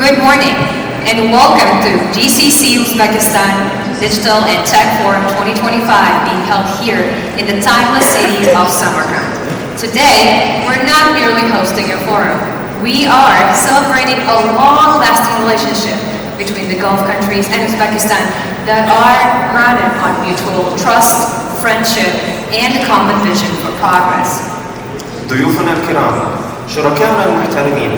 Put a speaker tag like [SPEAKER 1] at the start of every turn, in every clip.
[SPEAKER 1] Good morning and welcome to GCC-Uzbekistan Digital and Tech Forum 2025 being held here in the timeless city of Samarkand. Today, we're not merely hosting a forum. We are celebrating a long-lasting relationship between the Gulf countries and Uzbekistan that are grounded on mutual trust, friendship, and a common vision for progress.
[SPEAKER 2] ضيوفنا الكرام، شركائنا المحترمين،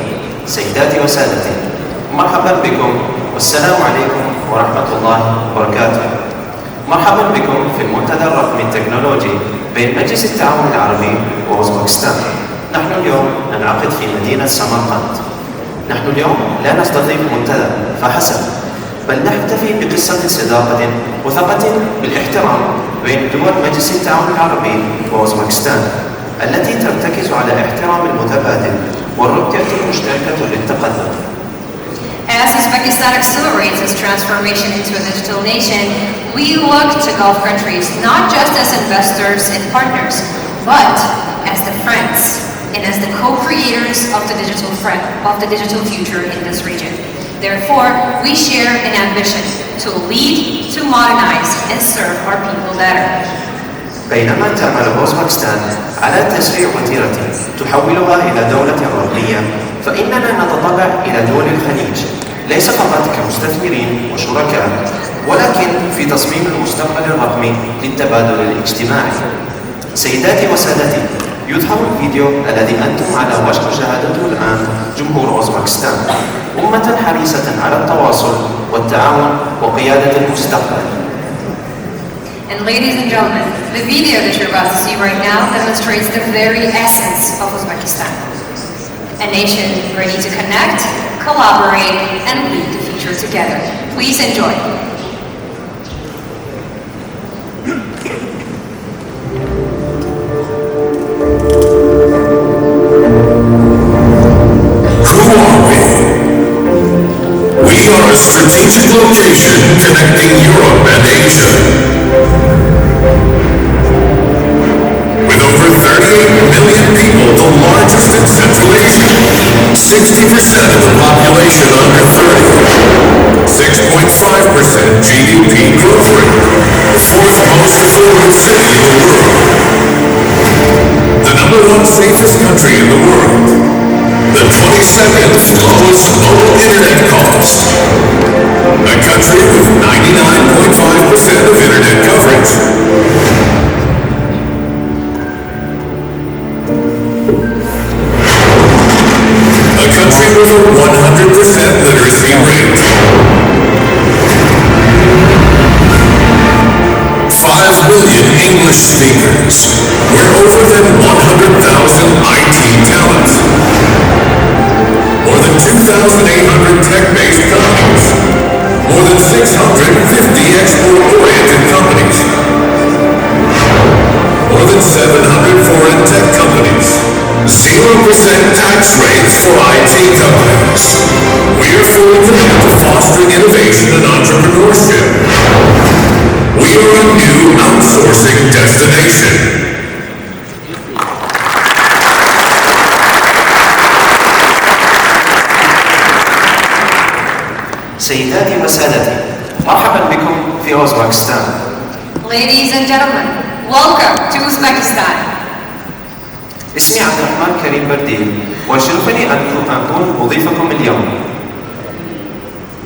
[SPEAKER 2] سيداتي وسادتي، مرحبا بكم والسلام عليكم ورحمة الله وبركاته. مرحبا بكم في المنتدى الرقمي التكنولوجي بين مجلس التعاون العربي وأوزبكستان. نحن اليوم ننعقد في مدينة سمرقند. نحن اليوم لا نستضيف منتدى فحسب، بل نحتفي بقصة صداقة وثقة بالاحترام بين دول مجلس التعاون العربي وأوزبكستان التي ترتكز على احترام المتبادل والرؤية المشتركة للتقدم.
[SPEAKER 1] As Uzbekistan accelerates its transformation into a digital nation, we look to Gulf countries not just as investors and partners, but as the friends and as the co-creators of the digital future in this region. Therefore, we share an ambition to lead, to modernize, and serve our people better.
[SPEAKER 2] بينما تعمل أوزبكستان على تسريع وتيرة تحولها إلى دولة رقمية، فإننا نتطلع إلى دول الخليج ليس فقط كمستثمرين وشركاء، ولكن في تصميم المستقبل الرقمي للتبادل الاجتماعي. سيداتي وسادتي، يظهر الفيديو الذي أنتم على وشك مشاهدته الآن جمهور أوزبكستان، أمة حريصة على التواصل والتعاون وقيادة المستقبل.
[SPEAKER 1] And ladies and gentlemen, the video that you're about to see right now demonstrates the very essence of Uzbekistan. A nation ready to connect, collaborate, and lead the future together. Please enjoy.
[SPEAKER 3] Who are we? We are a strategic location connecting Europe and Asia. With over 38 million people, the largest in Central Asia, 60% of the population under 30, 6.5% GDP growth rate, the fourth most affluent city in the world, the #1 safest country in the world, the 22nd lowest mobile internet cost, a country with 99.5% of internet coverage, a country with a 100% literacy rate, 5 million English speakers, we're over than 100,000 IT talent, more than 2,800 tech-based companies, more than 650 export-oriented companies, more than 700 foreign tech companies, 0% tax rates for IT companies. We are fully committed to fostering innovation and entrepreneurship. We are a new outsourcing destination.
[SPEAKER 2] سيداتي وسادتي، مرحبا بكم في أوزبكستان.
[SPEAKER 1] Ladies and gentlemen, welcome to Uzbekistan.
[SPEAKER 2] اسمي عبد الرحمن كريم برديل، ويشرفني أن أكون مضيفكم اليوم.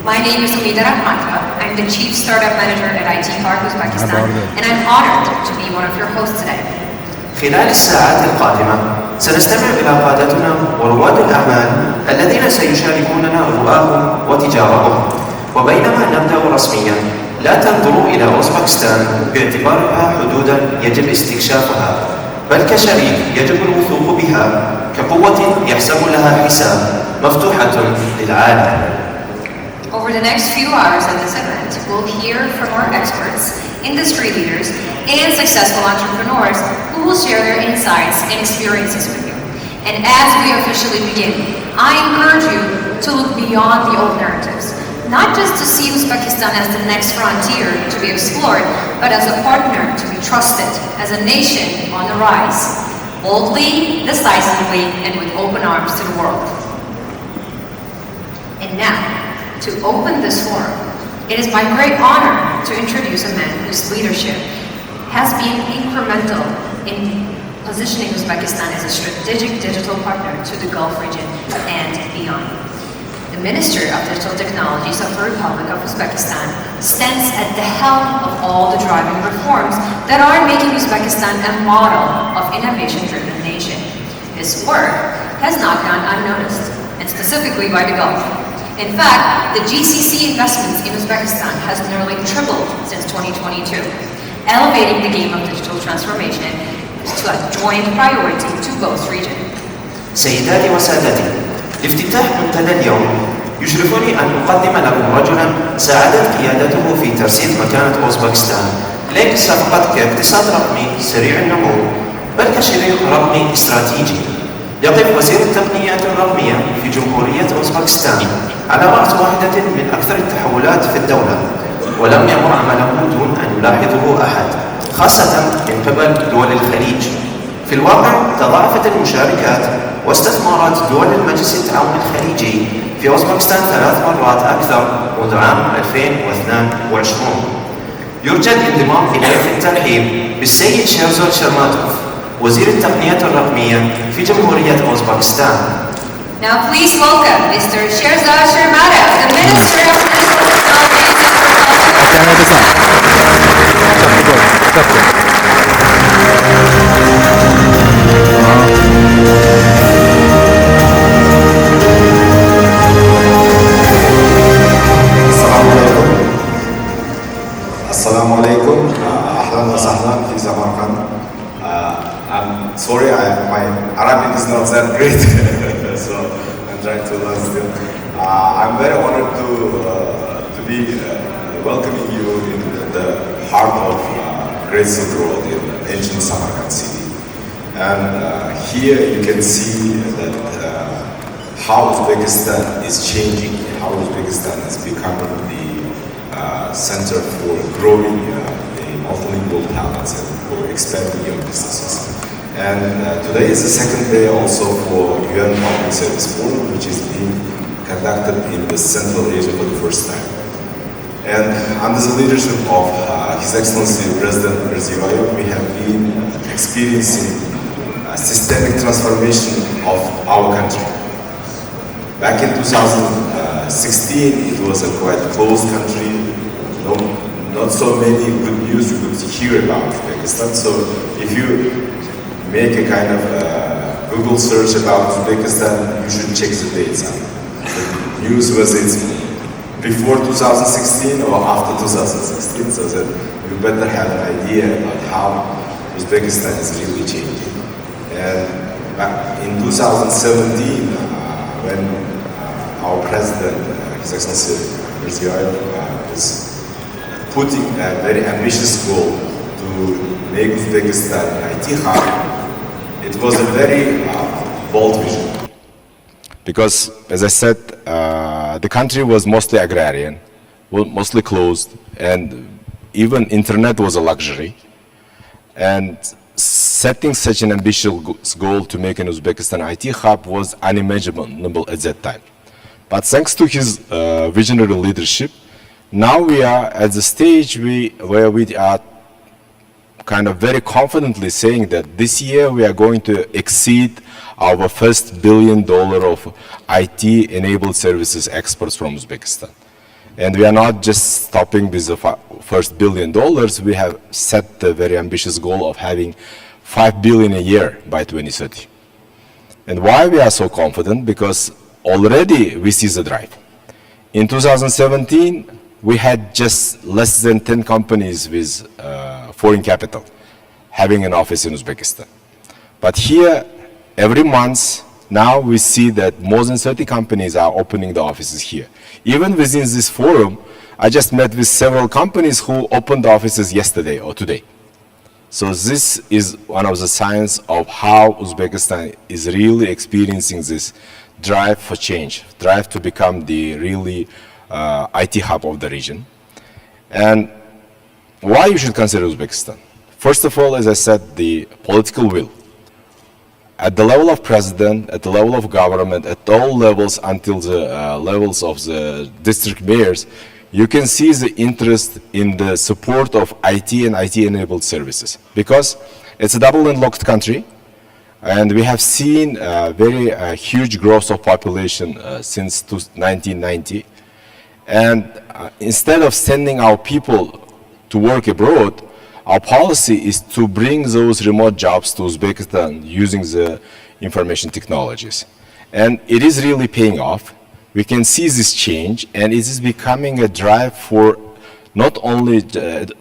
[SPEAKER 1] My name is Umida Rahmatova. I'm the Chief Startup Manager at IT Park Uzbekistan, and I'm honored to be one of your hosts today.
[SPEAKER 2] خلال الساعات القادمة سنستمع إلى قادتنا ورواد الأعمال الذين سيشاركوننا رؤاهم وتجاربهم. وبينما نبدأ رسميا، لا تنظروا إلى أوزبكستان باعتبارها حدودا يجب استكشافها، بل كشريك يجب الوثوق بها، كقوة يحسب لها حساب مفتوحة للعالم.
[SPEAKER 1] Over the next few hours at this event, we'll hear from our experts, industry leaders, and successful entrepreneurs who will share their insights and experiences with you. And as we officially begin, I encourage you to look beyond the old narratives, not just to see Uzbekistan as the next frontier to be explored, but as a partner to be trusted, as a nation on the rise, boldly, decisively, and with open arms to the world. And now, to open this forum, it is my great honor to introduce a man whose leadership has been incremental in positioning Uzbekistan as a strategic digital partner to the Gulf region and beyond. The Minister of Digital Technologies of the Republic of Uzbekistan stands at the helm of all the driving reforms that are making Uzbekistan a model of innovation-driven nation. His work has not gone unnoticed, and specifically by the Gulf. In fact, the GCC investments in Uzbekistan has nearly tripled since 2022, elevating the game of digital transformation to a joint priority to both regions.
[SPEAKER 2] سيداتي وسادتي، افتتاح منتدى اليوم يشرفني أن أقدم لكم رجلا ساعدت قيادته في ترسيخ مكانة أوزبكستان ليس فقط كاقتصاد رقمي سريع النمو بل كشريك رقمي استراتيجي. يقف وزير التقنيات الرقمية في جمهورية أوزبكستان على رأس واحدة من أكثر التحولات في الدولة، ولم يمر عمله دون أن يلاحظه أحد، خاصة من قبل دول الخليج. في الواقع تضاعفت المشاركات واستثمارات دول المجلس التعاون الخليجي في أوزبكستان 3 مرات أكثر منذ عام 2022. يرجى الانضمام إليه في الترحيب بالسيد شيرزاد شرماتوف، وزير التقنيات الرقمية في جمهورية أوزبكستان.
[SPEAKER 1] Now please welcome Mr. Sherzad Shermatov, the Minister of Digital
[SPEAKER 4] Assalamu alaikum. Ahlan wa sahlan fi Samarkand. I'm sorry, my Arabic is not that great, so I'm trying to learn still. I'm very honored to be welcoming you in the heart of Great Silk Road in ancient Samarkand city. And here you can see that how Uzbekistan is changing, how Uzbekistan is becoming the center for growing the multilingual talents and for expanding young businesses. And today is the second day also for UN Public Service Forum, which is being conducted in the Central Asia for the first time. And under the leadership of His Excellency President Mirziyoyev, we have been experiencing systemic transformation of our country. Back in 2016, it was a quite closed country. Not so many good news you could hear about Uzbekistan. So if you make a kind of Google search about Uzbekistan, you should check the dates. The news was it before 2016 or after 2016, so that you better have an idea about how Uzbekistan is really changing. And in 2017, when our president, His Excellency Mirziyoyev, is putting a very ambitious goal to make Uzbekistan an IT hub, it was a very bold vision. Because, as I said, the country was mostly agrarian, mostly closed, and even internet was a luxury. And setting such an ambitious goal to make an Uzbekistan IT hub was unimaginable at that time. But thanks to his visionary leadership, now we are at the stage where we are kind of very confidently saying that this year we are going to exceed our first $1 billion of IT-enabled services exports from Uzbekistan. And we are not just stopping with the first $1 billion, we have set the very ambitious goal of having $5 billion a year by 2030. And why we are so confident? Because already we see the drive. In 2017, we had just less than 10 companies with foreign capital having an office in Uzbekistan. But here, every month, now we see that more than 30 companies are opening the offices here. Even within this forum, I just met with several companies who opened offices yesterday or today. So this is one of the signs of how Uzbekistan is really experiencing this drive for change, drive to become the really IT hub of the region. And why you should consider Uzbekistan? First of all, as I said, the political will. at the level of president, at the level of government, at all levels until the levels of the district mayors, you can see the interest in the support of IT and IT-enabled services, because it's a double landlocked country, and we have seen very huge growth of population since 1990. And instead of sending our people to work abroad, our policy is to bring those remote jobs to Uzbekistan using the information technologies. And it is really paying off. We can see this change, and it is becoming a drive for not only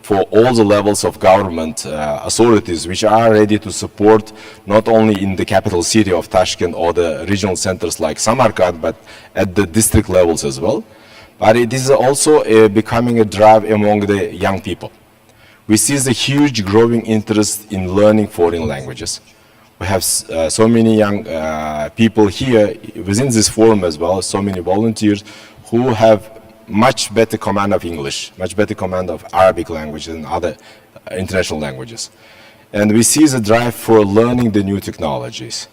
[SPEAKER 4] for all the levels of government authorities, which are ready to support not only in the capital city of Tashkent or the regional centers like Samarkand, but at the district levels as well. But it is also becoming a drive among the young people. We see the huge growing interest in learning foreign languages. We have so many young people here within this forum as well, so many volunteers who have much better command of English, much better command of Arabic language and other international languages. And we see the drive for learning the new technologies.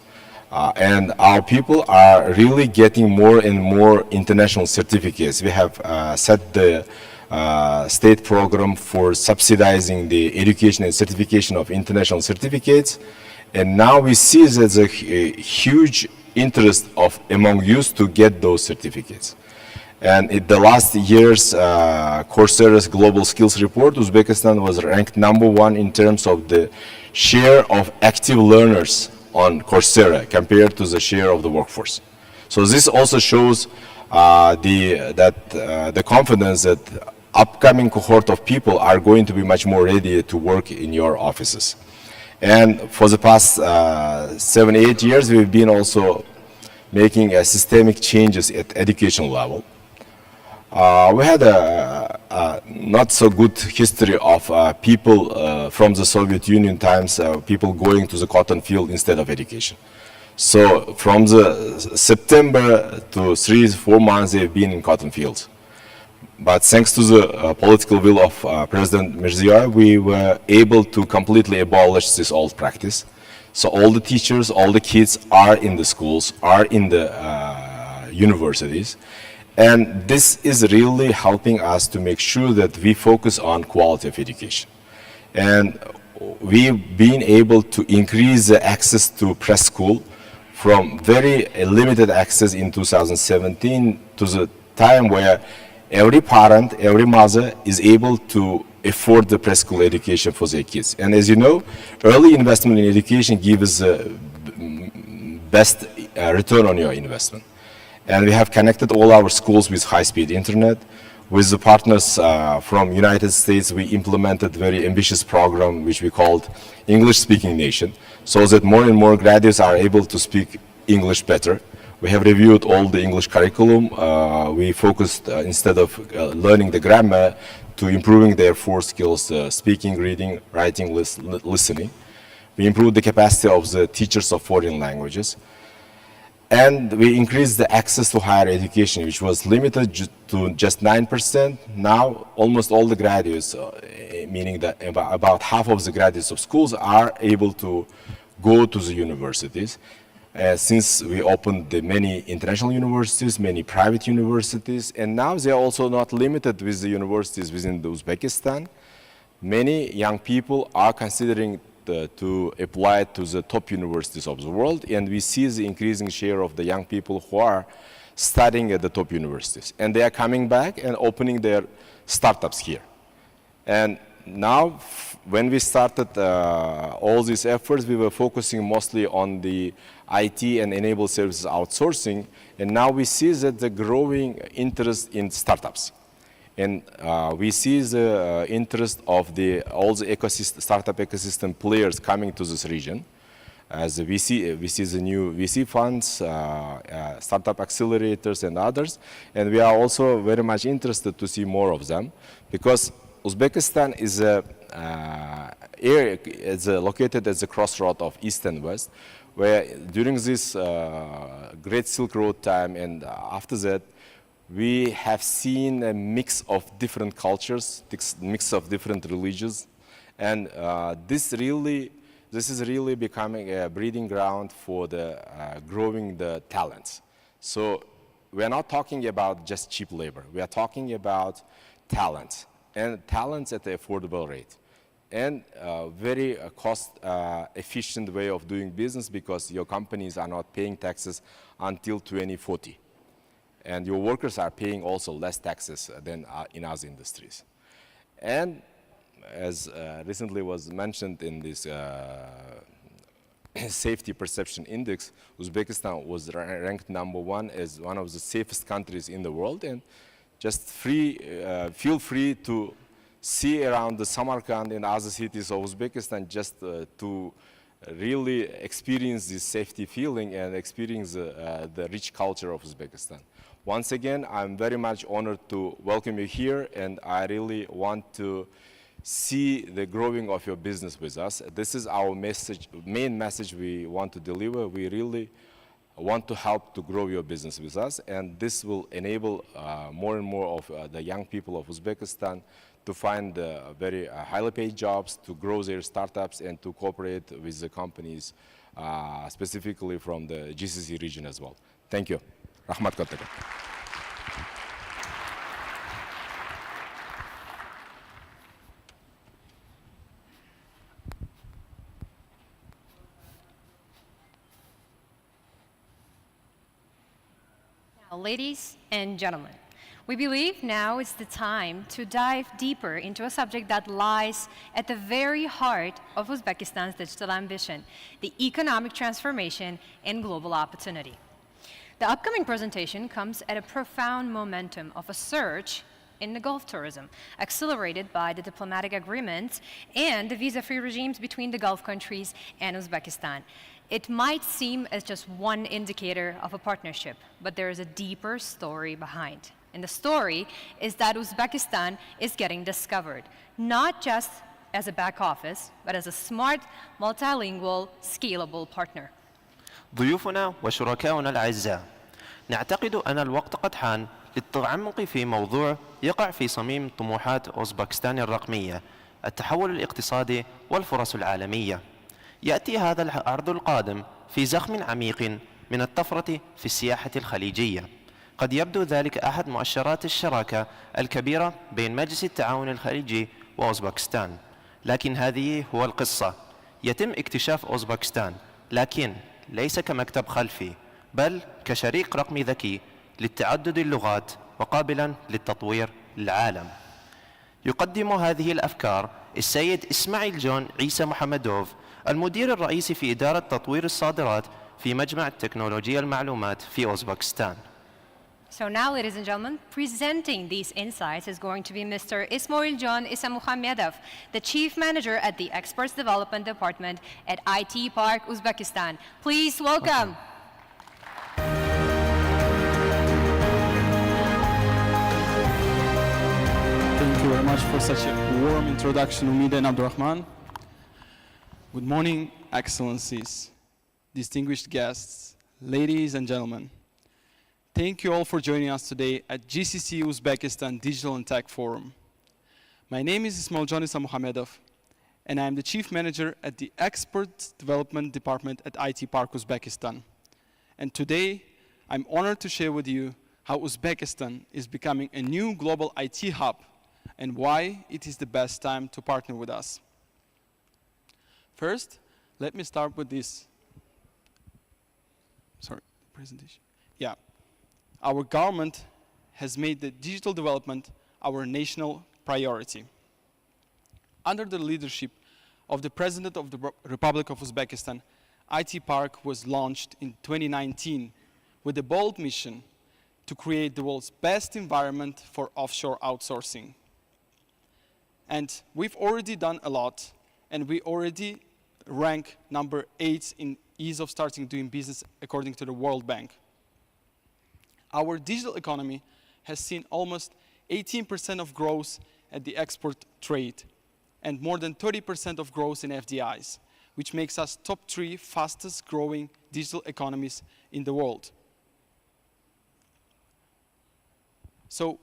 [SPEAKER 4] And our people are really getting more and more international certificates. We have set the state program for subsidizing the education and certification of international certificates. And now we see there's a huge interest among youth to get those certificates. And in the last year's Coursera's Global Skills Report, Uzbekistan was ranked #1 in terms of the share of active learners on Coursera compared to the share of the workforce. So this also shows the confidence that upcoming cohort of people are going to be much more ready to work in your offices. And for the past 7-8 years, we've been also making systemic changes at education level. We had a not so good history of people from the Soviet Union times, people going to the cotton field instead of education. So from the September to 3-4 months, they've been in cotton fields. But thanks to the political will of President Mirziyoyev, we were able to completely abolish this old practice. So all the teachers, all the kids are in the schools, are in the universities. And this is really helping us to make sure that we focus on quality of education. And we've been able to increase the access to press school from very limited access in 2017 to the time where every parent, every mother is able to afford the preschool education for their kids. And as you know, early investment in education gives the best return on your investment. And we have connected all our schools with high-speed internet. With the partners from United States, we implemented a very ambitious program which we called English-Speaking Nation, so that more and more graduates are able to speak English better. We have reviewed all the English curriculum. We focused, instead of learning the grammar, to improving their 4 skills, speaking, reading, writing, listening. We improved the capacity of the teachers of foreign languages. And we increased the access to higher education, which was limited to just 9%. Now, almost all the graduates, meaning that about half of the graduates of schools, are able to go to the universities. Since we opened many international universities, many private universities, and now they are also not limited with the universities within Uzbekistan. Many young people are considering to apply to the top universities of the world, and we see the increasing share of the young people who are studying at the top universities. And they are coming back and opening their startups here. And now, when we started all these efforts, we were focusing mostly on the IT and enabled services outsourcing, and now we see that the growing interest in startups. And we see the interest of all the startup ecosystem players coming to this region. As we see the new VC funds, startup accelerators and others. And we are also very much interested to see more of them, because Uzbekistan is located at the crossroad of East and West, where during this Great Silk Road time and after that, we have seen a mix of different cultures, mix of different religions, and this really
[SPEAKER 5] this is really becoming a breeding ground for the growing the talents. So we are not talking about just cheap labor. We are talking about talent, and talents at an affordable rate, and very cost efficient way of doing business, because your companies are not paying taxes until 2040. And your workers are paying also less taxes than in other industries. And as recently was mentioned in this safety perception index, Uzbekistan was ranked #1 as one of the safest countries in the world. And just feel free to see around the Samarkand and other cities of Uzbekistan, just to really experience this safety feeling and experience the rich culture of Uzbekistan. Once again, I'm very much honored to welcome you here, and I really want to see the growing of your business with us. This is our message, main message we want to deliver. We really want to help to grow your business with us, and this will enable more and more of the young people of Uzbekistan to find very highly paid jobs, to grow their startups, and to cooperate with the companies, specifically from the GCC region as well. Thank you. Rahmat Kottaka.
[SPEAKER 6] Now, ladies and gentlemen, we believe now is the time to dive deeper into a subject that lies at the very heart of Uzbekistan's digital ambition, the economic transformation and global opportunity. The upcoming presentation comes at a profound momentum of a surge in the Gulf tourism, accelerated by the diplomatic agreements and the visa-free regimes between the Gulf countries and Uzbekistan. It might seem as just one indicator of a partnership, but there is a deeper story behind. And the story is that Uzbekistan is getting discovered, not just as a back office, but as a smart, multilingual, scalable partner.
[SPEAKER 2] ضيوفنا وشركاؤنا الأعزاء، نعتقد أن الوقت قد حان للتعمق في موضوع يقع في صميم طموحات أوزبكستان الرقمية، التحول الاقتصادي والفرص العالمية. يأتي هذا العرض القادم في زخم عميق من الطفرة في السياحة الخليجية. قد يبدو ذلك أحد مؤشرات الشراكة الكبيرة بين مجلس التعاون الخليجي وأوزبكستان، لكن هذه هو القصة. يتم اكتشاف أوزبكستان، لكن ليس كمكتب خلفي، بل كشريك رقمي ذكي للتعدد اللغات وقابلا للتطوير العالم. يقدم هذه الأفكار السيد إسماعيل جون عيسى محمدوف، المدير الرئيسي في إدارة تطوير الصادرات في مجمع التكنولوجيا المعلومات في أوزبكستان.
[SPEAKER 6] So now, ladies and gentlemen, presenting these insights is going to be Mr. Ismail John Isamuhamedov, the Chief Manager at the Experts Development Department at IT Park, Uzbekistan. Please welcome.
[SPEAKER 7] Thank you very much for such a warm introduction, Umida and Abdurrahman. Good morning, Excellencies, distinguished guests, ladies and gentlemen. Thank you all for joining us today at GCC-Uzbekistan Digital Tech Forum. My name is Ismail John Isamuhamedov, and I am the Chief Manager at the Expert Development Department at IT Park, Uzbekistan. And today, I'm honored to share with you how Uzbekistan is becoming a new global IT hub and why it is the best time to partner with us. First, let me start with this. Presentation. Yeah. Our government has made the digital development our national priority. Under the leadership of the President of the Republic of Uzbekistan, IT Park was launched in 2019 with a bold mission to create the world's best environment for offshore outsourcing. And we've already done a lot, and we already rank number 8 in ease of starting doing business according to the World Bank. Our digital economy has seen almost 18% of growth at the export trade and more than 30% of growth in FDIs, which makes us top 3 fastest growing digital economies in the world. So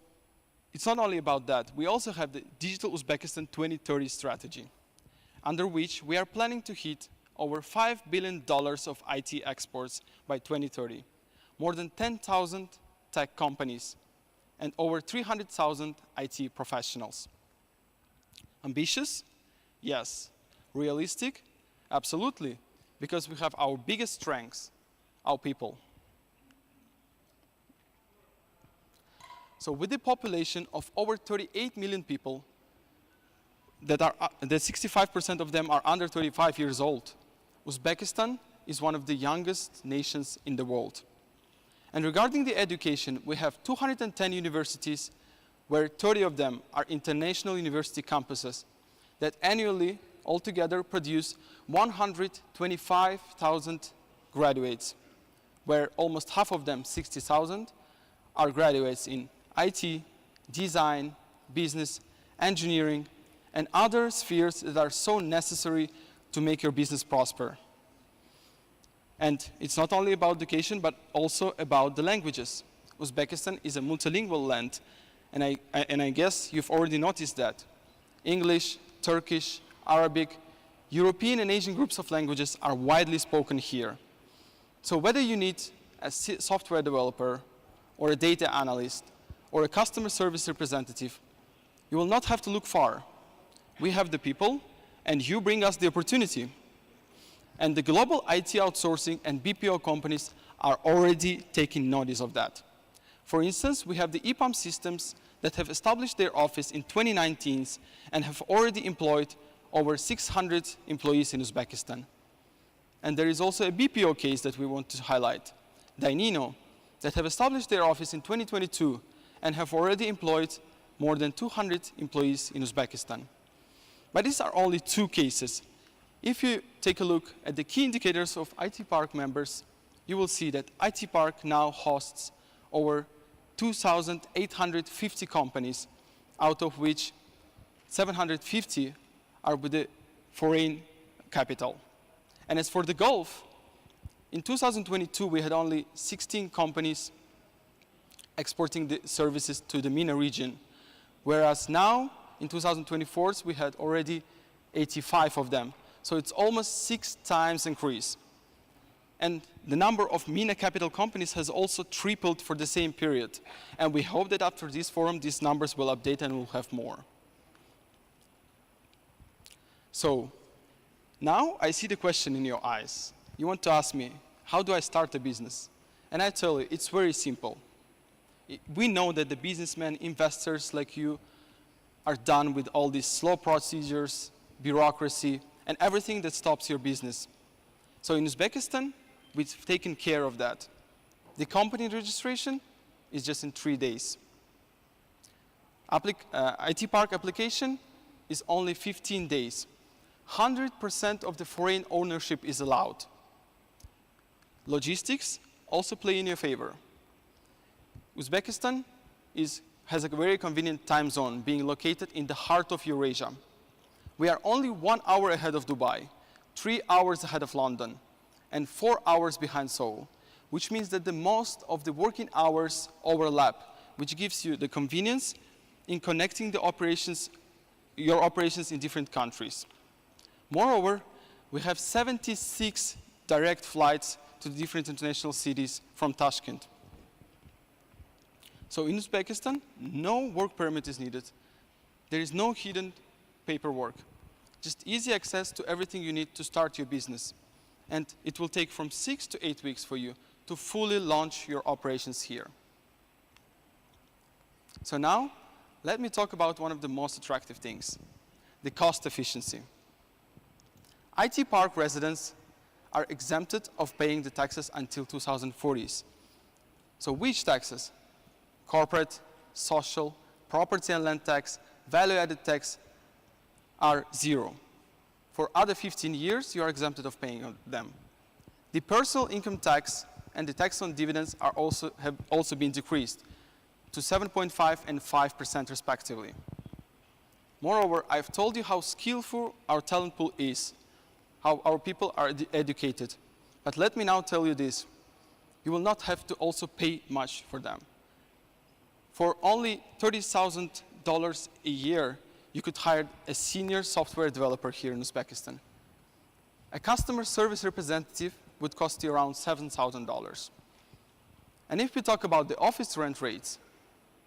[SPEAKER 7] it's not only about that, we also have the Digital Uzbekistan 2030 strategy, under which we are planning to hit over $5 billion of IT exports by 2030, more than 10,000 tech companies, and over 300,000 IT professionals. Ambitious? Yes. Realistic? Absolutely, because we have our biggest strengths, our people. So with the population of over 38 million people, that 65% of them are under 35 years old, Uzbekistan is one of the youngest nations in the world. And regarding the education, we have 210 universities, where 30 of them are international university campuses that annually altogether produce 125,000 graduates, where almost half of them, 60,000, are graduates in IT, design, business, engineering, and other spheres that are so necessary to make your business prosper. And it's not only about education, but also about the languages. Uzbekistan is a multilingual land, and I guess you've already noticed that. English, Turkish, Arabic, European and Asian groups of languages are widely spoken here. So whether you need a software developer, or a data analyst, or a customer service representative, you will not have to look far. We have the people, and you bring us the opportunity. And the global IT outsourcing and BPO companies are already taking notice of that. For instance, we have the EPAM systems that have established their office in 2019 and have already employed over 600 employees in Uzbekistan. And there is also a BPO case that we want to highlight, Dainino, that have established their office in 2022 and have already employed more than 200 employees in Uzbekistan. But these are only two cases. If you take a look at the key indicators of IT Park members, you will see that IT Park now hosts over 2,850 companies, out of which 750 are with the foreign capital. And as for the Gulf, in 2022, we had only 16 companies exporting the services to the MENA region, whereas now, in 2024, we had already 85 of them. So it's almost 6 times increase. And the number of MENA capital companies has also tripled for the same period. And we hope that after this forum, these numbers will update and we'll have more. So now I see the question in your eyes. You want to ask me, how do I start a business? And I tell you, it's very simple. We know that the businessmen, investors like you, are done with all these slow procedures, bureaucracy, and everything that stops your business. So in Uzbekistan, we've taken care of that. The company registration is just in 3 days. IT Park application is only 15 days. 100% of the foreign ownership is allowed. Logistics also play in your favor. Uzbekistan has a very convenient time zone, being located in the heart of Eurasia. We are only 1 hour ahead of Dubai, 3 hours ahead of London, and 4 hours behind Seoul, which means that the most of the working hours overlap, which gives you the convenience in connecting the your operations in different countries. Moreover, we have 76 direct flights to the different international cities from Tashkent. So in Uzbekistan, no work permit is needed. There is no hidden paperwork. Just easy access to everything you need to start your business. And it will take from 6 to 8 weeks for you to fully launch your operations here. So now, let me talk about one of the most attractive things, the cost efficiency. IT Park residents are exempted of paying the taxes until 2040s. So which taxes? Corporate, social, property and land tax, value-added tax are 0. For other 15 years, you are exempted of paying them. The personal income tax and the tax on dividends have also been decreased to 7.5% and 5% respectively. Moreover, I've told you how skillful our talent pool is, how our people are educated. But let me now tell you this. You will not have to also pay much for them. For only $30,000 a year, you could hire a senior software developer here in Uzbekistan. A customer service representative would cost you around $7,000. And if we talk about the office rent rates,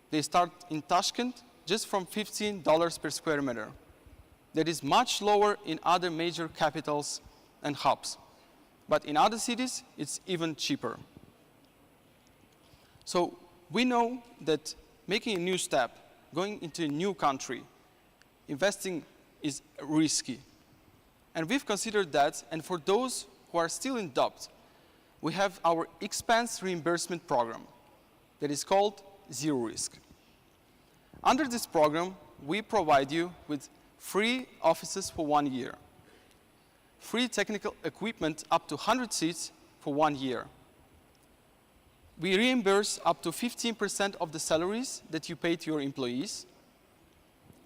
[SPEAKER 7] they start in Tashkent just from $15 per square meter. That is much lower in other major capitals and hubs. But in other cities, it's even cheaper. So we know that making a new step, going into a new country, investing is risky. And we've considered that, and for those who are still in doubt, we have our expense reimbursement program that is called Zero Risk. Under this program, we provide you with free offices for 1 year, free technical equipment up to 100 seats for 1 year. We reimburse up to 15% of the salaries that you pay to your employees,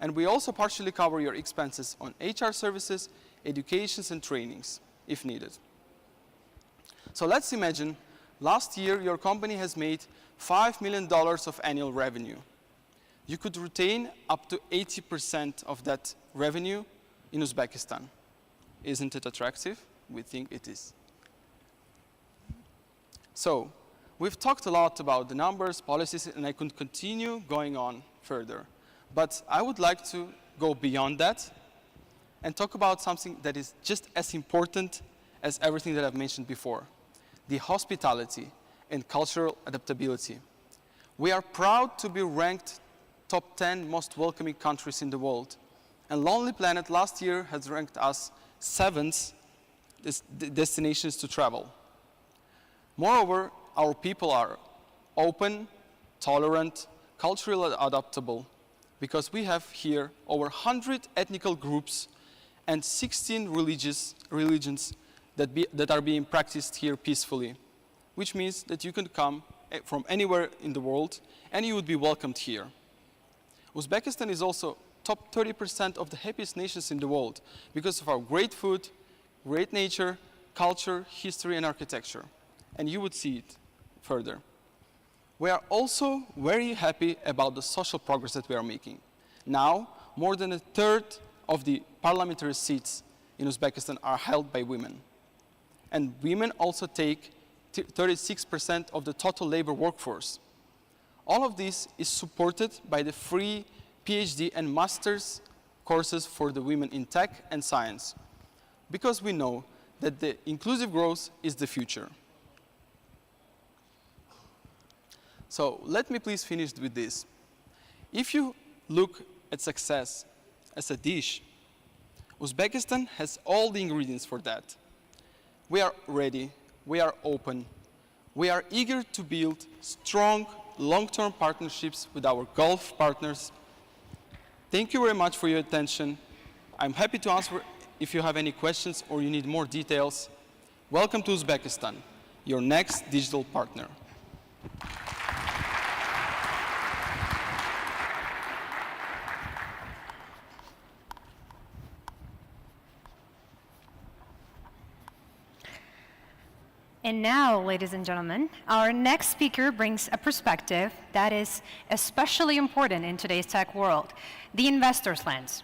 [SPEAKER 7] and we also partially cover your expenses on HR services, educations, and trainings, if needed. So let's imagine last year your company has made $5 million of annual revenue. You could retain up to 80% of that revenue in Uzbekistan. Isn't it attractive? We think it is. So we've talked a lot about the numbers, policies, and I could continue going on further. But I would like to go beyond that and talk about something that is just as important as everything that I've mentioned before, the hospitality and cultural adaptability. We are proud to be ranked top 10 most welcoming countries in the world. And Lonely Planet last year has ranked us 7th destinations to travel. Moreover, our people are open, tolerant, culturally adaptable, because we have here over 100 ethnic groups and 16 religions that are being practiced here peacefully, which means that you can come from anywhere in the world and you would be welcomed here. Uzbekistan is also top 30% of the happiest nations in the world because of our great food, great nature, culture, history, and architecture. And you would see it further. We are also very happy about the social progress that we are making. Now, more than a third of the parliamentary seats in Uzbekistan are held by women. And women also take 36% of the total labor workforce. All of this is supported by the free PhD and master's courses for the women in tech and science, because we know that the inclusive growth is the future. So let me please finish with this. If you look at success as a dish, Uzbekistan has all the ingredients for that. We are ready, we are open, we are eager to build strong, long-term partnerships with our Gulf partners. Thank you very much for your attention. I'm happy to answer if you have any questions or you need more details. Welcome to Uzbekistan, your next digital partner.
[SPEAKER 6] And now, ladies and gentlemen, our next speaker brings a perspective that is especially important in today's tech world, the investor's lens.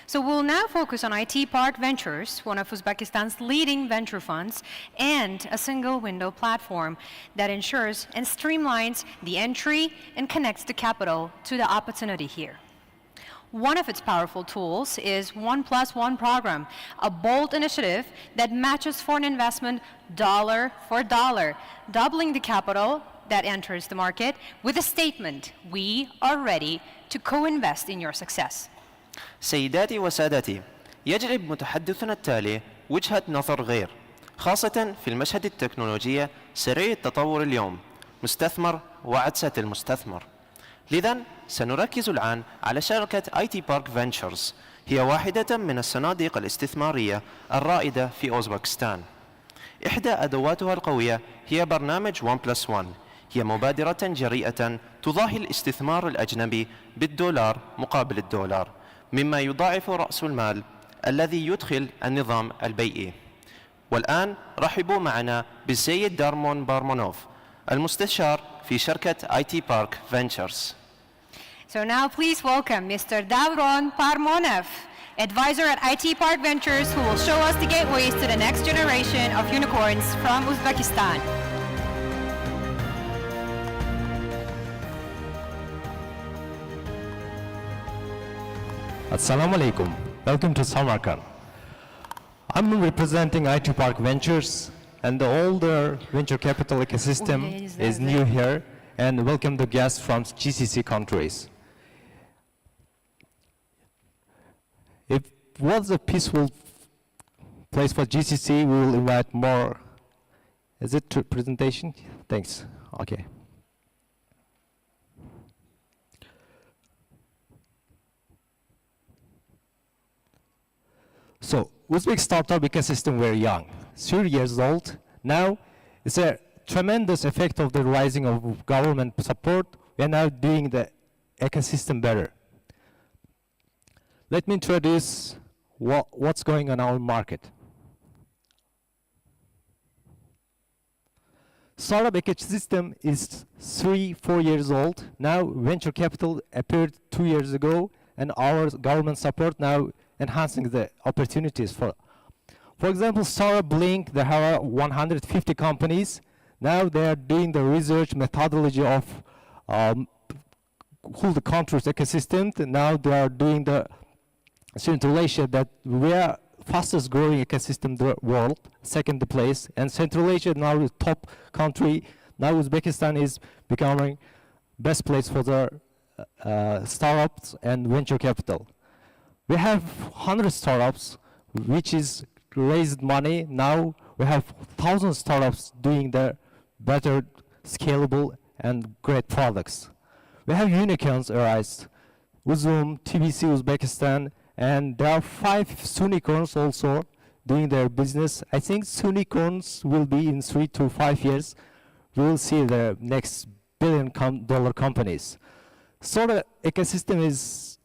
[SPEAKER 6] So we'll now focus on IT Park Ventures, one of Uzbekistan's leading venture funds, and a single window platform that ensures and streamlines the entry and connects the capital to the opportunity here. One of its powerful tools is 1+1 program, a bold initiative that matches foreign investment dollar for dollar, doubling the capital that enters the market with a statement, we are ready to co-invest in your success.
[SPEAKER 2] سيداتي وسادتي، يجلب متحدثنا التالي وجهة نظر غير، خاصة في المشهد التكنولوجي سريع التطور اليوم، مستثمر وعدسة المستثمر. لذا سنركز الآن على شركة IT Park Ventures، هي واحدة من الصناديق الاستثمارية الرائدة في أوزبكستان. إحدى أدواتها القوية هي برنامج 1+1، هي مبادرة جريئة تضاهي الاستثمار الأجنبي بالدولار مقابل الدولار، مما يضاعف رأس المال الذي يدخل النظام البيئي. والآن رحبوا معنا بالسيد دارمون بارمونوف، المستشار في شركة IT Park Ventures.
[SPEAKER 6] So now please welcome Mr. Davron Parmonov, advisor at IT Park Ventures, who will show us the gateways to the next generation of unicorns from Uzbekistan.
[SPEAKER 8] Assalamu alaikum. Welcome to Samarkand. I'm representing IT Park Ventures, and the older venture capital ecosystem is new here, and welcome the guests from GCC countries. If it was a peaceful place for GCC, we will invite more. Is it presentation? Thanks. Okay. So, Uzbek startup ecosystem very young, 3 years old. Now, it's a tremendous effect of the rising of government support. We are now doing the ecosystem better. Let me introduce what's going on in our market. Startup ecosystem is 3-4 years old. Now, venture capital appeared 2 years ago, and our government support now enhancing the opportunities for example, Startup Blink, they have 150 companies. Now they are doing the research methodology of whole the country's ecosystem. Now they are doing the Central Asia, that we are fastest growing ecosystem in the world, second place, and Central Asia now is top country. Now Uzbekistan is becoming best place for the startups and venture capital. We have 100 startups which is raised money. Now we have 1,000 startups doing the better, scalable, and great products. We have unicorns arise, Uzum, TBC Uzbekistan, and there are 5 unicorns also doing their business. I think unicorns will be in 3 to 5 years. We will see the next billion-dollar companies. So the ecosystem is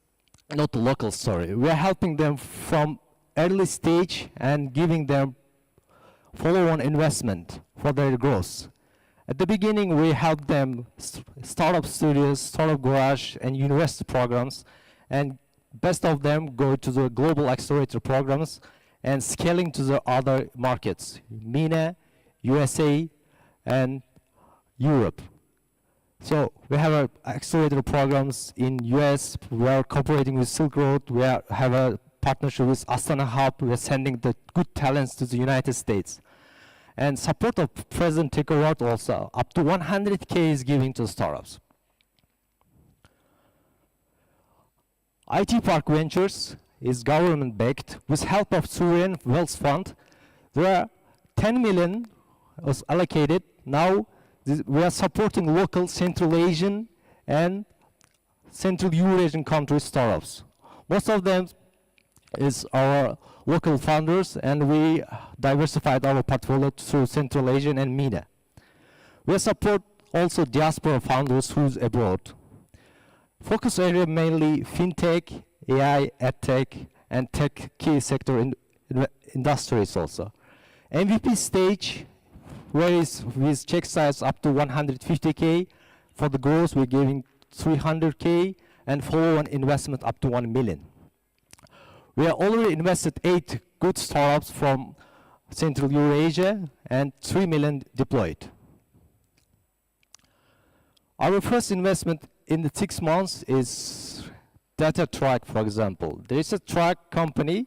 [SPEAKER 8] not a local story. We are helping them from early stage and giving them follow-on investment for their growth. At the beginning, we help them startup studios, startup garage, and university programs, and best of them go to the global accelerator programs and scaling to the other markets, MENA, USA, and Europe. So we have our accelerator programs in US. We are cooperating with Silk Road. We have a partnership with Astana Hub. We are sending the good talents to the United States. And support of President Take Award also, up to 100K is giving to startups. IT Park Ventures is government backed with help of Sovereign Wealth Fund. There are 10 million was allocated. Now we are supporting local Central Asian and Central Eurasian country startups. Most of them is our local founders, and we diversified our portfolio through Central Asian and MENA. We support also diaspora founders who's abroad. Focus area mainly fintech, AI, edtech, and tech key sector industries also. MVP stage, where is with check size up to 150K. For the growth, we're giving 300K, and follow-on investment up to 1 million. We have already invested 8 good startups from Central Eurasia, and 3 million deployed. Our first investment in the 6 months is Data Track, for example. There is a track company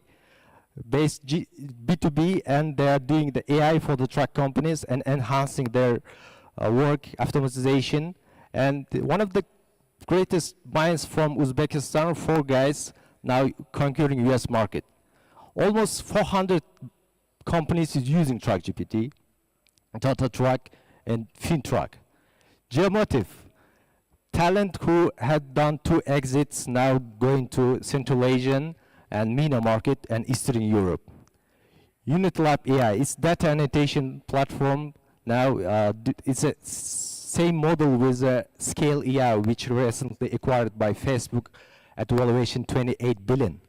[SPEAKER 8] based B2B, and they are doing the AI for the truck companies and enhancing their work automatization. And one of the greatest minds from Uzbekistan, 4 guys, now conquering US market. Almost 400 companies is using TruckGPT, Data Track, and FinTrack. Geomotive, talent who had done 2 exits, now going to Central Asian and MENA market and Eastern Europe. UnitLab AI, it's data annotation platform. Now it's a same model with Scale AI, which recently acquired by Facebook at valuation 28 billion.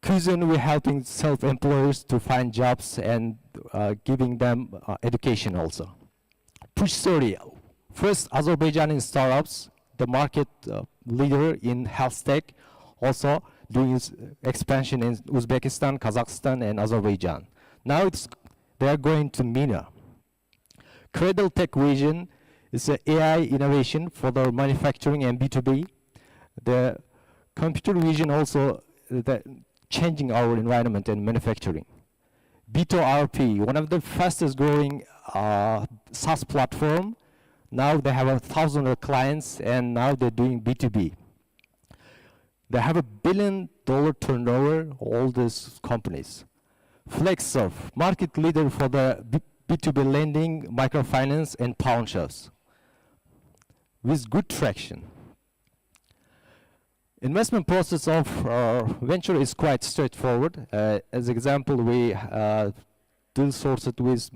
[SPEAKER 8] Kuzin, we're helping self-employers to find jobs and giving them education also. Push Story, first Azerbaijani startups, the market leader in health tech. Also, doing expansion in Uzbekistan, Kazakhstan, and Azerbaijan. Now they are going to MENA. Cradle Tech Vision is an AI innovation for the manufacturing and B2B. The computer vision also changing our environment and manufacturing. B2RP, one of the fastest growing SaaS platform. Now they have 1,000 clients and now they're doing B2B. They have $1 billion turnover, all these companies. FlexSurf, market leader for the B2B lending, microfinance, and pawn shops with good traction. Investment process of venture is quite straightforward. As example, we deal sourced with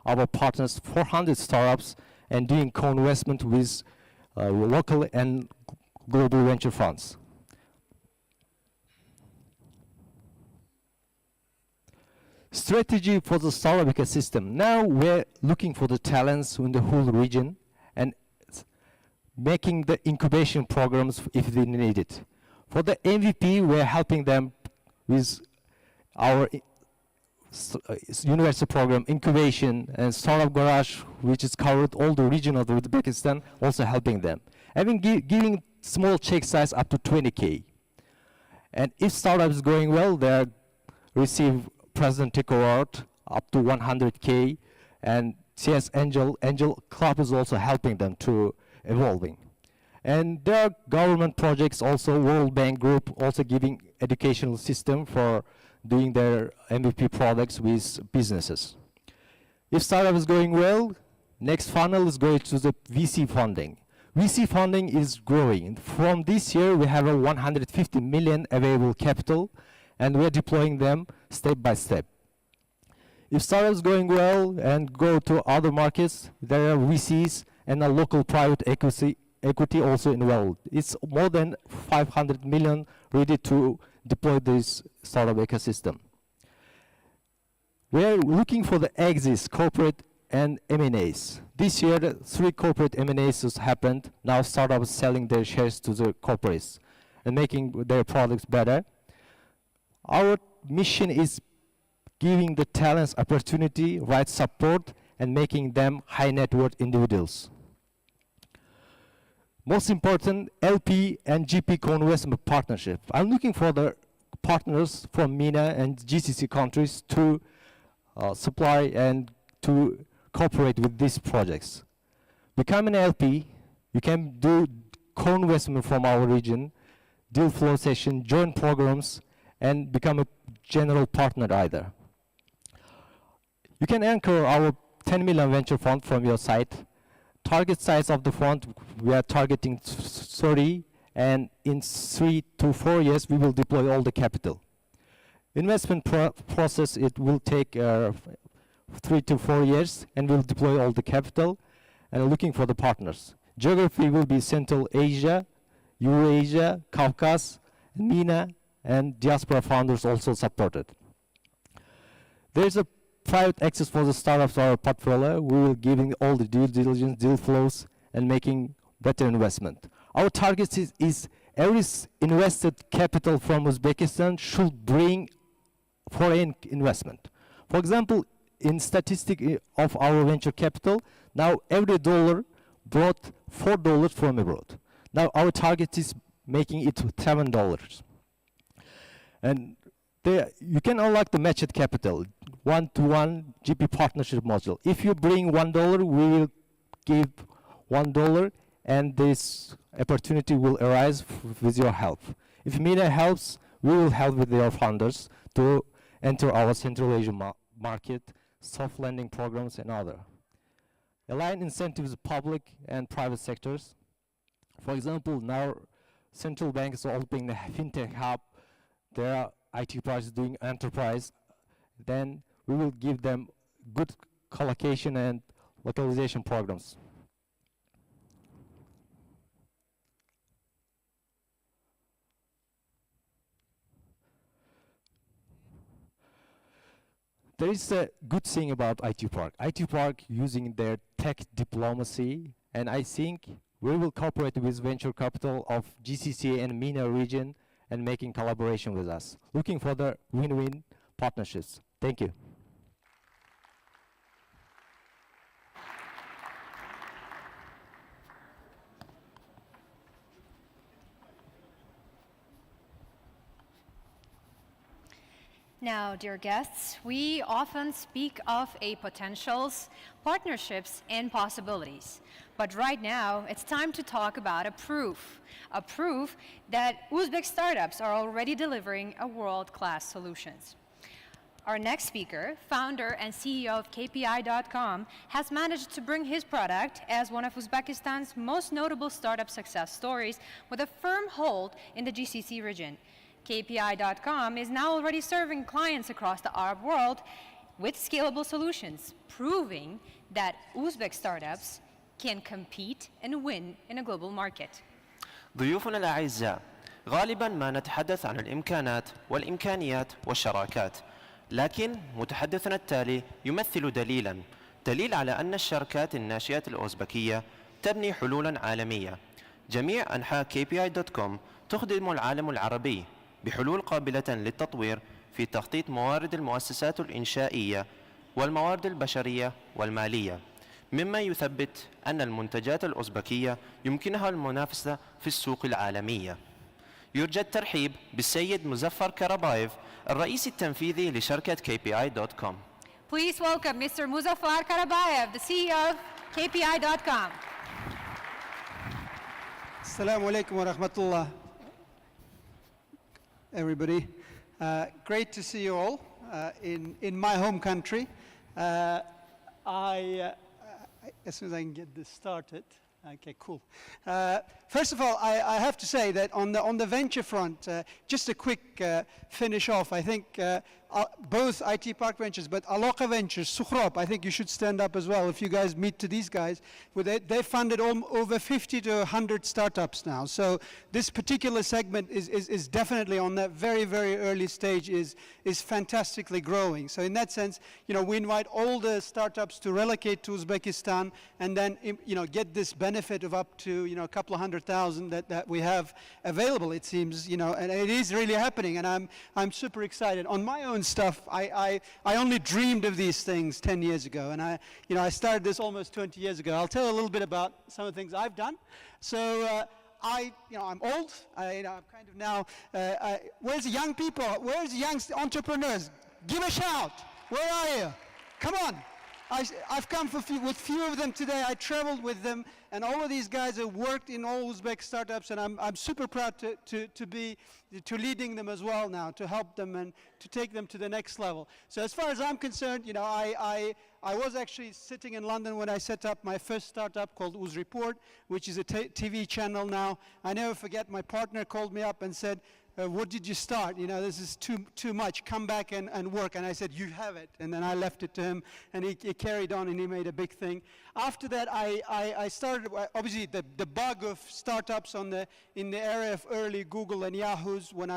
[SPEAKER 8] our partners 400 startups and doing co-investment with local and global venture funds. Strategy for the startup ecosystem. Now we're looking for the talents in the whole region and making the incubation programs if they need it. For the MVP, we're helping them with our university program, incubation, and startup garage, which is covered all the region of Uzbekistan, also helping them. Having giving small check size up to 20K. And if startup is going well, they receive President Tech Award up to 100K, and CS Angel Club is also helping them to evolving. And there are government projects also, World Bank Group also giving educational system for doing their MVP products with businesses. If startup is going well, next funnel is going to the VC funding. VC funding is growing. From this year, we have a 150 million available capital, and we're deploying them step by step. If startup is going well and go to other markets, there are VCs and a local private equity also involved. It's more than 500 million ready to deploy this startup ecosystem. We're looking for the exits, corporate and M&As. This year, 3 corporate M&As has happened. Now startups selling their shares to the corporates and making their products better. Our mission is giving the talents opportunity, right support, and making them high net worth individuals. Most important, LP and GP co-investment partnership. I'm looking for the partners from MENA and GCC countries to supply and to cooperate with these projects. Become an LP, you can do co-investment from our region, deal flow session, join programs, and become a general partner either. You can anchor our 10 million venture fund from your site. Target size of the fund, we are targeting 30, and in 3 to 4 years, we will deploy all the capital. Investment process, it will take 3 to 4 years, and we'll deploy all the capital, and looking for the partners. Geography will be Central Asia, Eurasia, Caucasus, MENA, and diaspora founders also supported. There's a private access for the startups to our portfolio. We will giving all the due diligence, deal flows, and making better investment. Our target is every invested capital from Uzbekistan should bring foreign investment. For example, in statistic of our venture capital, now every dollar brought $4 from abroad. Now our target is making it $7. And you can unlock the matched capital, 1-to-1 GP partnership module. If you bring $1, we will give $1, and this opportunity will arise with your help. If MENA helps, we will help with your founders to enter our Central Asian market, soft lending programs, and other. Align incentives public and private sectors. For example, now central banks are opening the fintech hub. There are IT prices doing enterprise. Then we will give them good collocation and localization programs. There is a good thing about IT Park. IT Park using their tech diplomacy, and I think we will cooperate with venture capital of GCC and MENA region and making collaboration with us. Looking for the win-win partnerships. Thank you.
[SPEAKER 6] Now, dear guests, we often speak of potentials, partnerships, and possibilities. But right now, it's time to talk about a proof that Uzbek startups are already delivering a world-class solutions. Our next speaker, founder and CEO of KPI.com, has managed to bring his product as one of Uzbekistan's most notable startup success stories with a firm hold in the GCC region. KPI.com is now already serving clients across the Arab world with scalable solutions, proving that Uzbek startups can compete and win in a global market.
[SPEAKER 2] ضيوفنا الأعزاء، غالبا ما نتحدث عن الإمكانات والإمكانيات والشراكات، لكن متحدثنا التالي يمثل دليل على أن الشركات الناشئة الأوزبكية تبني حلولا عالمية. جميع أنحاء KPI.com تخدم العالم العربي بحلول قابلة للتطوير في تخطيط موارد المؤسسات الإنشائية والموارد البشرية والمالية، مما يثبت أن المنتجات الأوزبكية يمكنها المنافسة في السوق العالمية. يرجى الترحيب بالسيد مزفر كربايف، الرئيس التنفيذي لشركة KPI.com.
[SPEAKER 6] Please welcome Mr. Muzaffar Karabayev, the CEO of KPI.com.
[SPEAKER 9] Assalamu alaikum wa rahmatullah. Everybody, great to see you all in my home country. As soon as I can get this started. Okay, cool. First of all, I have to say that on the venture front, just a quick finish off. I think both IT Park Ventures, but Aloqa Ventures, Sukhrop, I think you should stand up as well if you guys meet to these guys. They funded over 50 to 100 startups now. So this particular segment is definitely on that very, very early stage, is fantastically growing. So in that sense, we invite all the startups to relocate to Uzbekistan and then, get this benefit of up to, a couple of 100,000 that we have available, it seems, and it is really happening, and I'm super excited. On my own stuff, I only dreamed of these things 10 years ago, and I started this almost 20 years ago. I'll tell you a little bit about some of the things I've done. So I'm old. I'm kind of now. Where's the young people? Where's the young entrepreneurs? Give a shout. Where are you? Come on. I've come with few of them today. I traveled with them, and all of these guys have worked in all Uzbek startups, and I'm super proud to be leading them as well now, to help them and to take them to the next level. So as far as I'm concerned, I was actually sitting in London when I set up my first startup called Uz Report, which is a TV channel now. I never forget, my partner called me up and said, what did you start? This is too much. Come back and work. And I said, you have it. And then I left it to him, and he carried on, and he made a big thing. After that, I started, obviously, the bug of startups in the area of early Google and Yahoo's when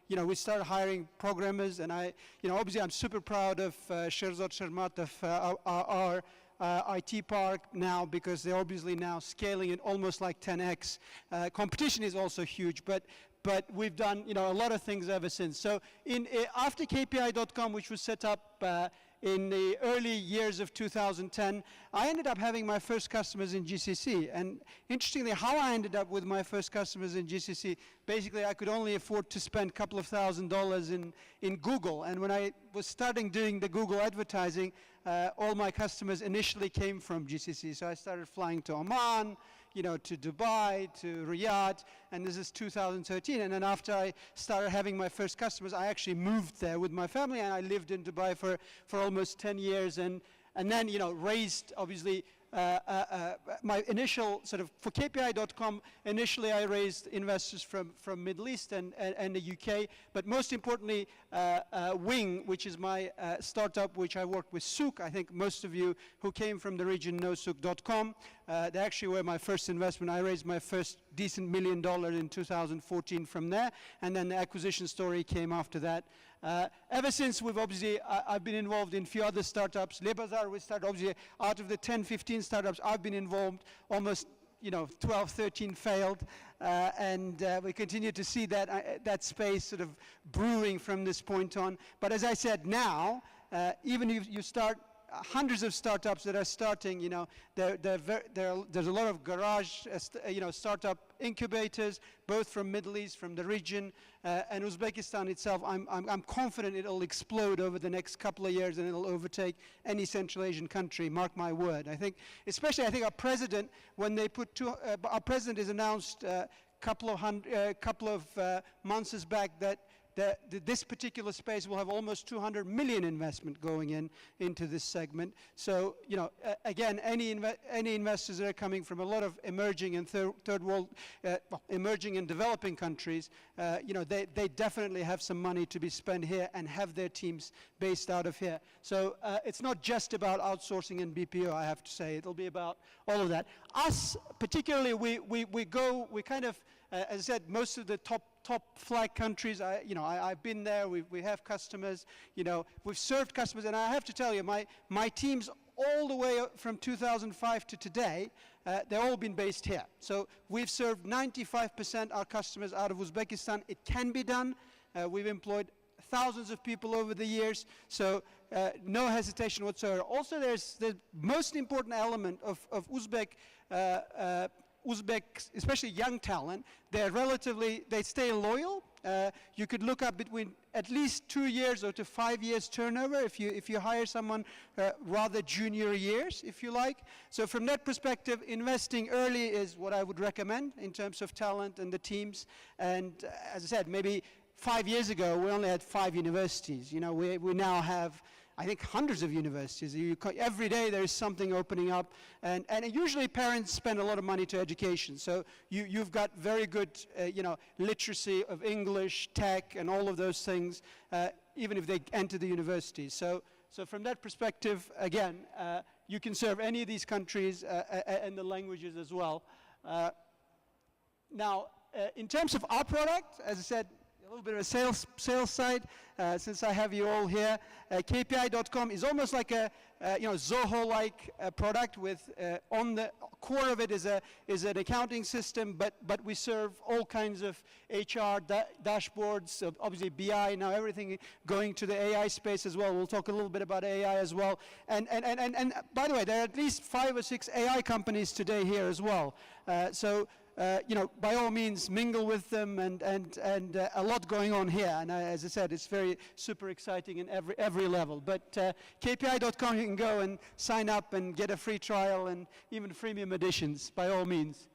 [SPEAKER 9] we started hiring programmers. And obviously, I'm super proud of Sherzod Shermat of our IT Park now, because they're obviously now scaling it almost like 10x. Competition is also huge, but we've done a lot of things ever since. So after KPI.com, which was set up in the early years of 2010, I ended up having my first customers in GCC. And interestingly, how I ended up with my first customers in GCC, basically I could only afford to spend a couple of $1,000s in Google. And when I was starting doing the Google advertising, all my customers initially came from GCC. So I started flying to Oman, to Dubai, to Riyadh, and this is 2013. And then after I started having my first customers, I actually moved there with my family, and I lived in Dubai for almost 10 years, and then, raised, obviously, my initial for KPI.com, initially I raised investors from Middle East and the UK, but most importantly, Wing, which is my startup, which I worked with Souk. I think most of you who came from the region know Souk.com. They actually were my first investment. I raised my first decent $1 million in 2014 from there, and then the acquisition story came after that. Ever since, I've been involved in a few other startups. Lebazar, we started, obviously, out of the 10, 15 startups I've been involved, almost 12, 13 failed, and we continue to see that space sort of brewing from this point on. But as I said, now, even if you start hundreds of startups that are starting, there's a lot of garage, startup incubators, both from Middle East, from the region, and Uzbekistan itself. I'm confident it'll explode over the next couple of years, and it'll overtake any Central Asian country. Mark my word. I think our president, when they put our president is announced couple of months back that this particular space will have almost 200 million investment going into this segment. So, again, any investors that are coming from a lot of emerging and third world, emerging and developing countries, they definitely have some money to be spent here and have their teams based out of here. So it's not just about outsourcing and BPO, I have to say. It'll be about all of that. Us, particularly, we kind of, as I said, most of the top flag countries, I've been there, we have customers, we've served customers, and I have to tell you, my teams all the way from 2005 to today, they've all been based here. So we've served 95% our customers out of Uzbekistan. It can be done. We've employed thousands of people over the years, so no hesitation whatsoever. Also, there's the most important element of Uzbek, especially young talent, they stay loyal. You could look up between at least 2 years or to 5 years turnover if you hire someone rather junior years, if you like. So from that perspective, investing early is what I would recommend in terms of talent and the teams. And as I said, maybe 5 years ago, we only had 5 universities. We now have, I think, hundreds of universities. Every day there is something opening up, and usually parents spend a lot of money to education. So you've got very good, literacy of English, tech, and all of those things, even if they enter the universities. So from that perspective, again, you can serve any of these countries and the languages as well. Now, in terms of our product, as I said, a little bit of a sales side, since I have you all here. KPI.com is almost like a Zoho-like product with on the core of it is an accounting system, but we serve all kinds of HR dashboards, obviously BI, now everything going to the AI space as well. We'll talk a little bit about AI as well. And by the way, there are at least 5 or 6 AI companies today here as well. By all means, mingle with them, and a lot going on here. And as I said, it's very super exciting in every level. But KPI.com, you can go and sign up and get a free trial and even freemium editions, by all means.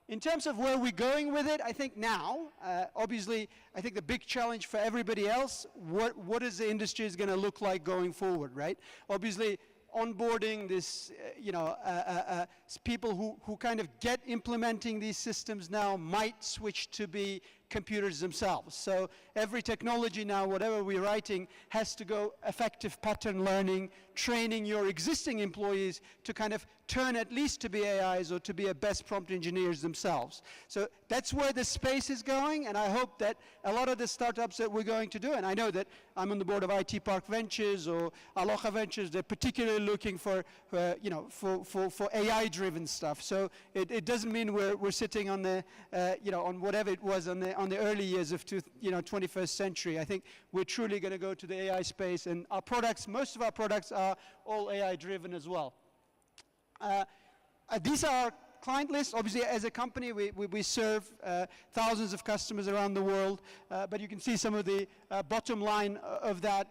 [SPEAKER 9] In terms of where we're going with it, I think now, obviously, I think the big challenge for everybody else, what is the industry is going to look like going forward, right? Obviously, onboarding this, people who kind of get implementing these systems now might switch to be computers themselves. So every technology now, whatever we're writing, has to go effective pattern learning, training your existing employees to kind of turn at least to be AIs or to be a best prompt engineers themselves. So that's where the space is going, and I hope that a lot of the startups that we're going to do, and I know that I'm on the board of IT Park Ventures or Aloha Ventures, they're particularly looking for AI-driven stuff. So it doesn't mean we're sitting on the, on whatever it was on the early years of 21st century. I think we're truly going to go to the AI space, and our products, most of our products are all AI-driven as well. These are our client lists. Obviously, as a company, we serve thousands of customers around the world, but you can see some of the bottom line of that,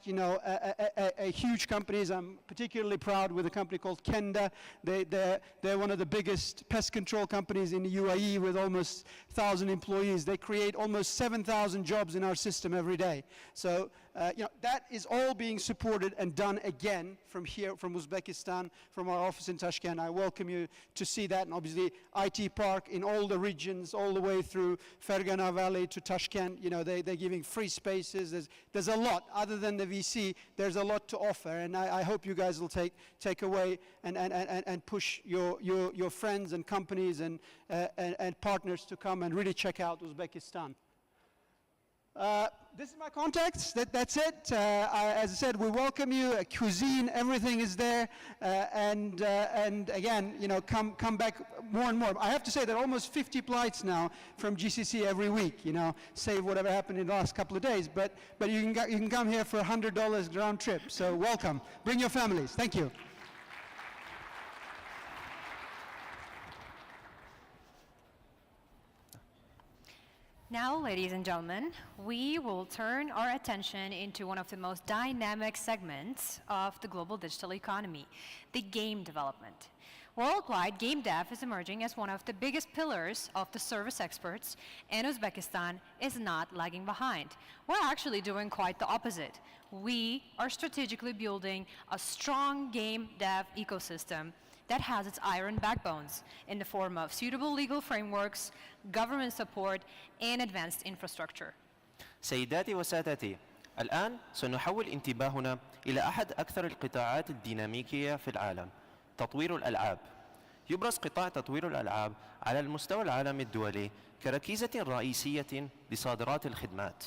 [SPEAKER 9] huge companies. I'm particularly proud with a company called Kenda. They're one of the biggest pest control companies in the UAE with almost 1,000 employees. They create almost 7,000 jobs in our system every day. So, that is all being supported and done again from here, from Uzbekistan, from our office in Tashkent. I welcome you to see that, and obviously IT Park in all the regions, all the way through Fergana Valley to Tashkent, they're giving free spaces. There's a lot, other than the VC, there's a lot to offer, and I hope you guys will take away and push your friends and companies and partners to come and really check out Uzbekistan. This is my contacts. That's it. As I said, we welcome you. Cuisine, everything is there. And again, you know, come back more and more. I have to say that almost 50 flights now from GCC every week. You know, save whatever happened in the last couple of days. But you can come here for $100 round trip. So welcome. Bring your families. Thank you.
[SPEAKER 6] Now, ladies and gentlemen, we will turn our attention into one of the most dynamic segments of the global digital economy, the game development. Worldwide, game dev is emerging as one of the biggest pillars of the service experts, and Uzbekistan is not lagging behind. We're actually doing quite the opposite. We are strategically building a strong game dev ecosystem that has its iron backbones in the form of suitable legal frameworks, government support, and advanced infrastructure.
[SPEAKER 10] سيداتي وسادتي، الآن سنحول انتباهنا إلى أحد أكثر القطاعات الديناميكية في العالم، تطوير الألعاب. يبرز قطاع تطوير الألعاب على المستوى العالمي الدولي كركيزة رئيسية لصادرات الخدمات،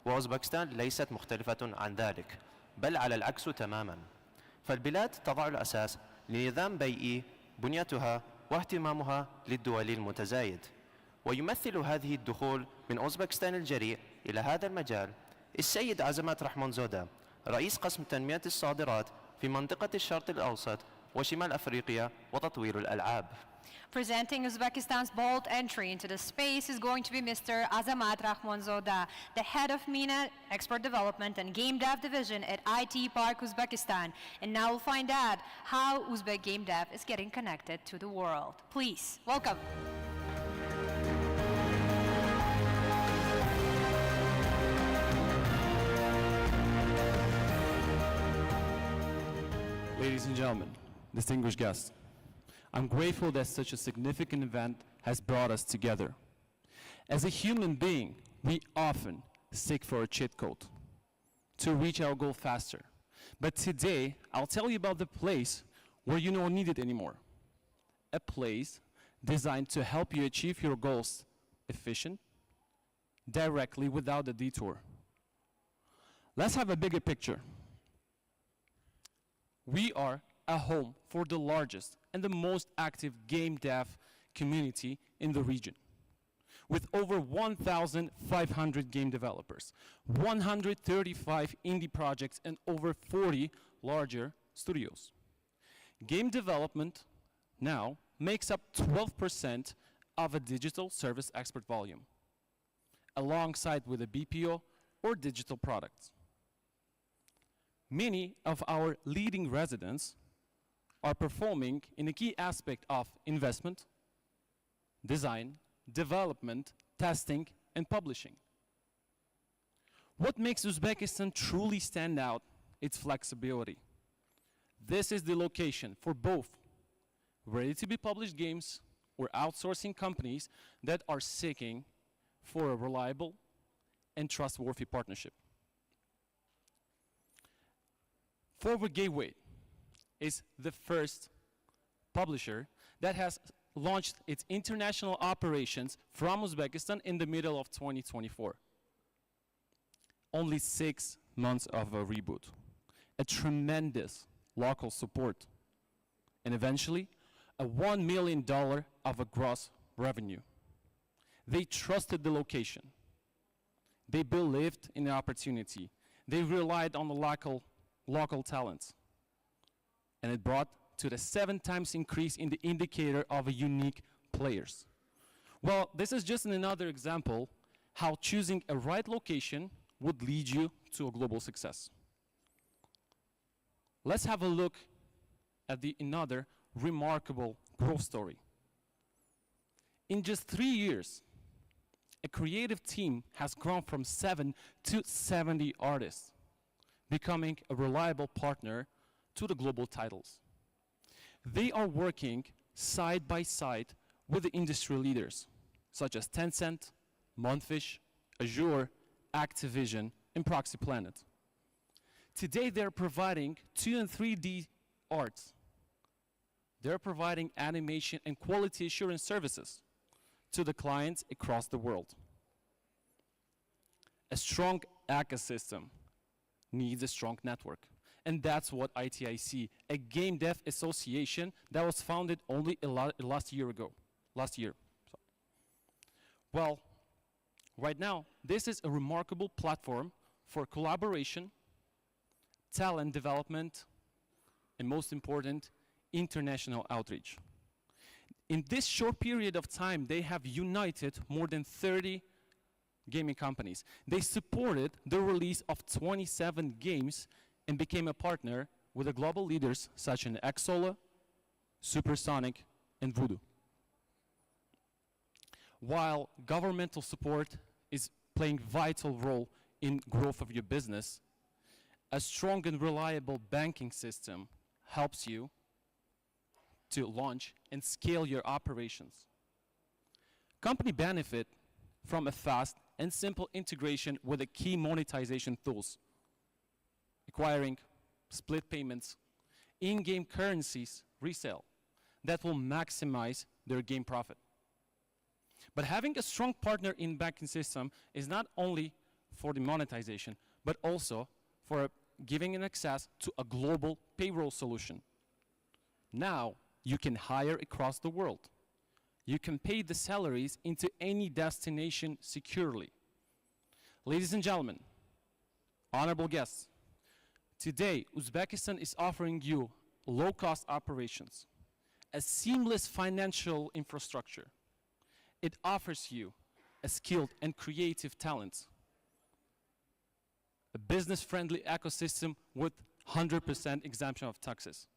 [SPEAKER 10] وأوزبكستان ليست مختلفة عن ذلك، بل على العكس تماما. فالبلاد تضع الأساس لنظام بيئي بنيتها واهتمامها للدول المتزايد. ويمثل هذه الدخول من أوزبكستان الجريء إلى هذا المجال السيد عزمات رحمنزودا، رئيس قسم تنمية الصادرات في منطقة الشرق الأوسط وشمال أفريقيا وتطوير الألعاب.
[SPEAKER 6] Presenting Uzbekistan's bold entry into the space is going to be Mr. Azamat Rahmanzoda, the head of MENA Export Development and Game Dev Division at IT Park Uzbekistan. And now we'll find out how Uzbek game dev is getting connected to the world. Please, welcome.
[SPEAKER 7] Ladies and gentlemen, distinguished guests, I'm grateful that such a significant event has brought us together. As a human being, we often seek for a cheat code to reach our goal faster. But today, I'll tell you about the place where you don't need it anymore. A place designed to help you achieve your goals efficient, directly without a detour. Let's have a bigger picture. We are a home for the largest and the most active game dev community in the region, with over 1,500 game developers, 135 indie projects, and over 40 larger studios. Game development now makes up 12% of a digital service export volume, alongside with a BPO or digital products. Many of our leading residents are performing in a key aspect of investment, design, development, testing, and publishing. What makes Uzbekistan truly stand out? Its flexibility. This is the location for both ready-to-be-published games or outsourcing companies that are seeking for a reliable and trustworthy partnership. Forward Gateway is the first publisher that has launched its international operations from Uzbekistan in the middle of 2024. Only 6 months of a reboot, a tremendous local support, and eventually a $1 million of a gross revenue. They trusted the location. They believed in the opportunity. They relied on the local talents. And it brought to the 7 times increase in the indicator of a unique players. Well, this is just another example how choosing a right location would lead you to a global success. Let's have a look at another remarkable growth story. In just 3 years, a creative team has grown from 7 to 70 artists, becoming a reliable partner to the global titles. They are working side by side with the industry leaders, such as Tencent, Moonfish, Azure, Activision, and Proxy Planet. Today, they're providing 2 and 3D arts. They're providing animation and quality assurance services to the clients across the world. A strong ecosystem needs a strong network. And that's what ITIC, a game dev association that was founded only last year. So. Well, right now, this is a remarkable platform for collaboration, talent development, and most important, international outreach. In this short period of time, they have united more than 30 gaming companies. They supported the release of 27 games and became a partner with the global leaders such as Exola, Supersonic, and Voodoo. While governmental support is playing a vital role in growth of your business, a strong and reliable banking system helps you to launch and scale your operations. Company benefit from a fast and simple integration with the key monetization tools, acquiring split payments, in-game currencies, resale, that will maximize their game profit. But having a strong partner in banking system is not only for the monetization, but also for giving an access to a global payroll solution. Now, you can hire across the world. You can pay the salaries into any destination securely. Ladies and gentlemen, honorable guests, today, Uzbekistan is offering you low-cost operations, a seamless financial infrastructure. It offers you a skilled and creative talent, a business-friendly ecosystem with 100% exemption of taxes.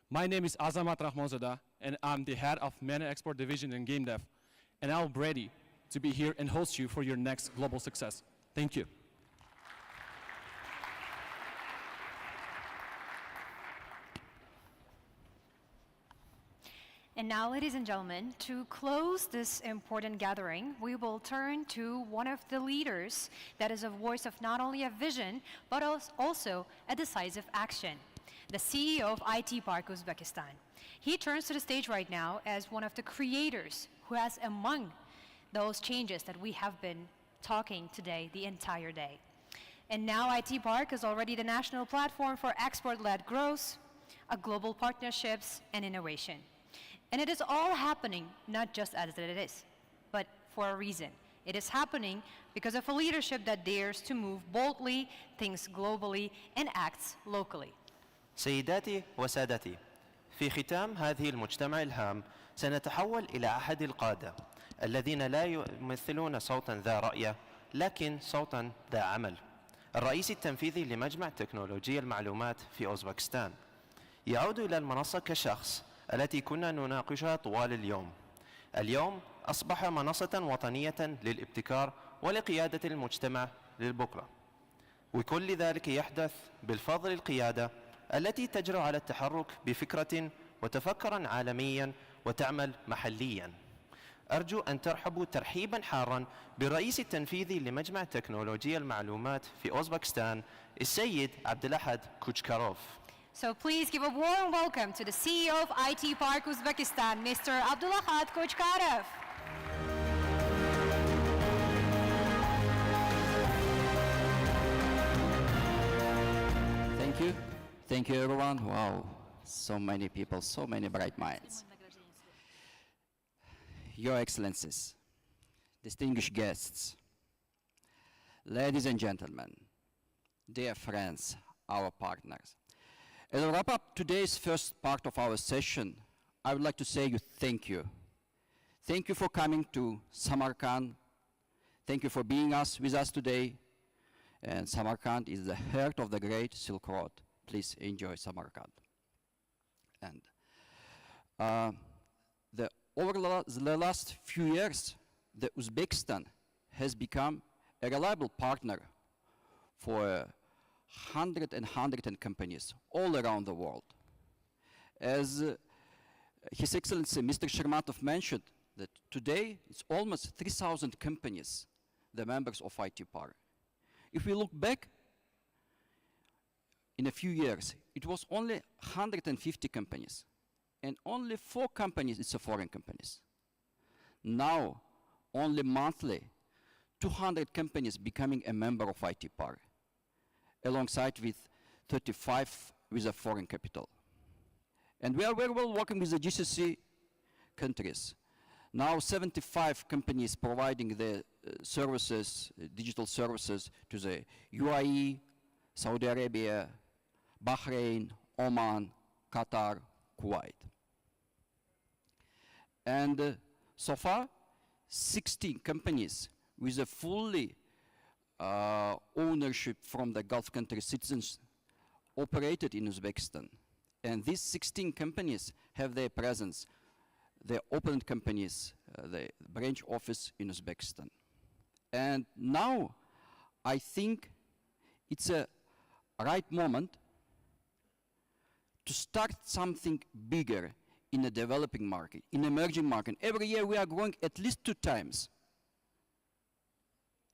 [SPEAKER 7] My name is Azamat Rahmonzadeh, and I'm the head of MENA Export Division in Game Dev, and I'm ready to be here and host you for your next global success. Thank you.
[SPEAKER 6] And now, ladies and gentlemen, to close this important gathering, we will turn to one of the leaders that is a voice of not only a vision, but also a decisive action, the CEO of IT Park Uzbekistan. He turns to the stage right now as one of the creators who has among those changes that we have been talking today the entire day. And now IT Park is already the national platform for export-led growth, global partnerships, and innovation. And it is all happening not just as it is, but for a reason. It is happening because of a leadership that dares to move boldly, thinks globally, and acts locally.
[SPEAKER 10] سيداتي وسادتي، في ختام هذه المجتمع الهام سنتحول إلى أحد القادة الذين لا يمثلون صوتا ذا رأي، لكن صوتا ذا عمل. الرئيس التنفيذي لمجمع تكنولوجيا المعلومات في أوزبكستان يعود إلى المنصة كشخص التي كنا نناقشها طوال اليوم. اليوم أصبح منصة وطنية للابتكار ولقيادة المجتمع للبكرة، وكل ذلك يحدث بالفضل القيادة التي تجرؤ على التحرك بفكرة وتفكرا عالميا وتعمل محليا. أرجو أن ترحبوا ترحيبا حارا بالرئيس التنفيذي لمجمع تكنولوجيا المعلومات في أوزبكستان السيد عبد الأحد كوچكاروف.
[SPEAKER 6] So please give a warm welcome to the CEO of IT Park Uzbekistan, Mr. Abdulahad Kochkarov.
[SPEAKER 11] Thank you. Thank you, everyone. Wow, so many people, so many bright minds. Your Excellencies, distinguished guests, ladies and gentlemen, dear friends, our partners. As I wrap up today's first part of our session, I would like to say thank you. Thank you for coming to Samarkand. Thank you for being with us today. And Samarkand is the heart of the Great Silk Road. Please enjoy Samarkand. And over the last few years, Uzbekistan has become a reliable partner for 100 companies all around the world. As His Excellency Mr. Shermatov mentioned, that today it's almost 3,000 companies, the members of IT Park. If we look back in a few years, it was only 150 companies, and only 4 companies are foreign companies. Now, only monthly, 200 companies becoming a member of IT Park, alongside with 35 with a foreign capital. And we are very well working with the GCC countries. Now 75 companies providing the services, digital services to the UAE, Saudi Arabia, Bahrain, Oman, Qatar, Kuwait. And so far, 16 companies with a fully ownership from the Gulf country citizens operated in Uzbekistan. And these 16 companies have their presence, their opened companies, the branch office in Uzbekistan. And now I think it's a right moment to start something bigger in a developing market, in emerging market. Every year we are growing at least 2 times.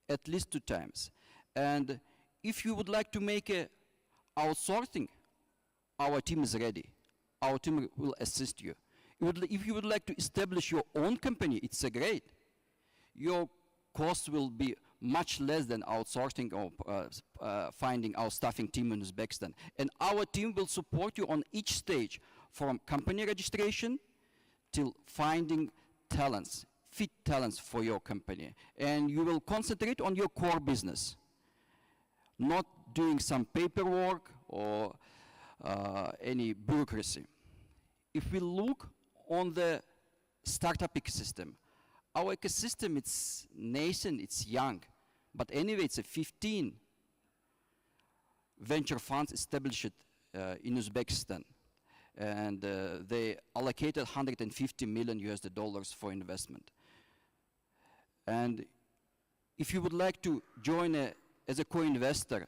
[SPEAKER 11] At least 2 times. And if you would like to make a outsourcing, our team is ready. Our team will assist you. If you would like to establish your own company, it's a great. Your cost will be much less than outsourcing or finding our staffing team in Uzbekistan. And our team will support you on each stage, from company registration till finding talents, fit talents for your company. And you will concentrate on your core business, not doing some paperwork or any bureaucracy. If we look on the startup ecosystem, our ecosystem, it's nascent, it's young, but anyway, it's a 15 venture funds established in Uzbekistan. And they allocated $150 million for investment. And if you would like to join as a co-investor,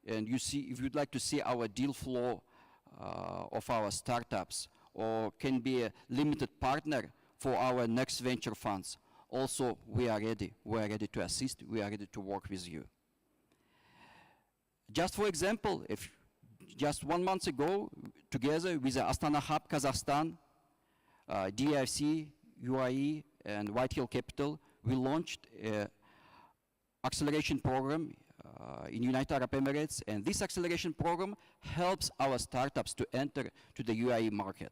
[SPEAKER 11] and if you'd like to see our deal flow of our startups, or can be a limited partner for our next venture funds, also we are ready. We are ready to assist. We are ready to work with you. Just for example, if just 1 month ago, together with the Astana Hub Kazakhstan, DIFC, UAE, and White Hill Capital, we launched an acceleration program in United Arab Emirates, and this acceleration program helps our startups to enter to the UAE market.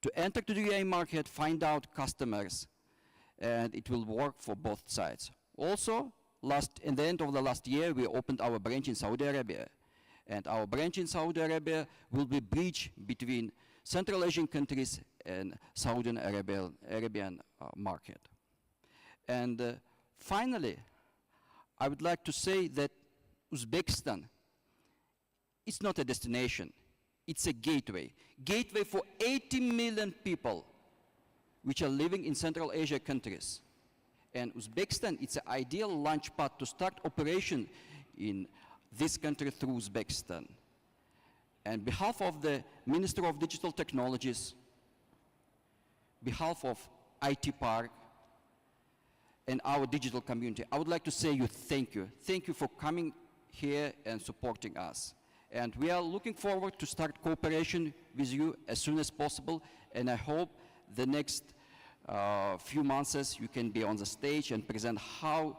[SPEAKER 11] To enter to the UAE market, find out customers, and it will work for both sides. Also, in the end of the last year, we opened our branch in Saudi Arabia. And our branch in Saudi Arabia will be a bridge between Central Asian countries and Saudi Arabian market. And finally, I would like to say that Uzbekistan is not a destination, it's a gateway. Gateway for 80 million people which are living in Central Asia countries. And Uzbekistan, it's an ideal launchpad to start operation in this country through Uzbekistan. And on behalf of the Minister of Digital Technologies, behalf of IT Park, and our digital community, I would like to say you thank you. Thank you for coming here and supporting us. And we are looking forward to start cooperation with you as soon as possible. And I hope the next few months you can be on the stage and present how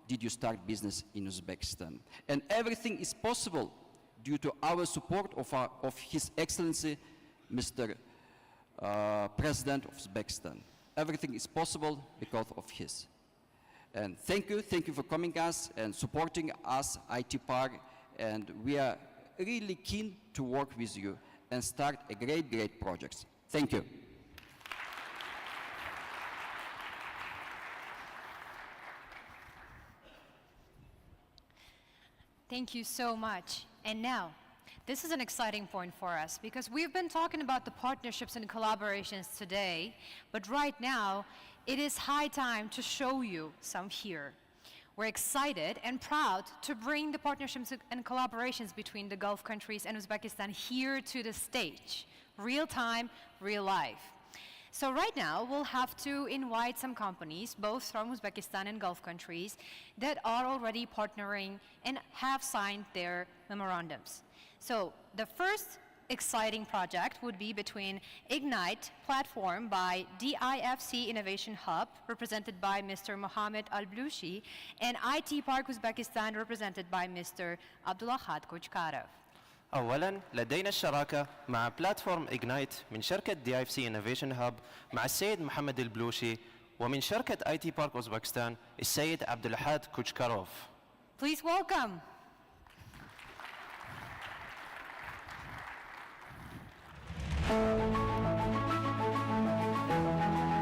[SPEAKER 11] did you start business in Uzbekistan. And everything is possible due to our support of His Excellency, Mr. President of Uzbekistan. Everything is possible because of his. And thank you for coming us and supporting us, IT Park, and we are really keen to work with you and start a great projects. Thank you.
[SPEAKER 6] Thank you so much. And now, this is an exciting point for us because we've been talking about the partnerships and collaborations today, but right now, it is high time to show you some here. We're excited and proud to bring the partnerships and collaborations between the Gulf countries and Uzbekistan here to the stage. Real time, real life. So right now, we'll have to invite some companies, both from Uzbekistan and Gulf countries, that are already partnering and have signed their memorandums. So the first exciting project would be between Ignite platform by DIFC Innovation Hub, represented by Mr. Mohammed Al-Blushi, and IT Park Uzbekistan, represented by Mr. Abdulahad Kochkarov.
[SPEAKER 10] أولاً لدينا الشراكة مع بلاتفورم إجنايت من شركة DIFC Innovation Hub مع السيد محمد البلوشي، ومن شركة IT Park أوزبكستان السيد عبد الأحد كوچكاروف.
[SPEAKER 6] Please welcome.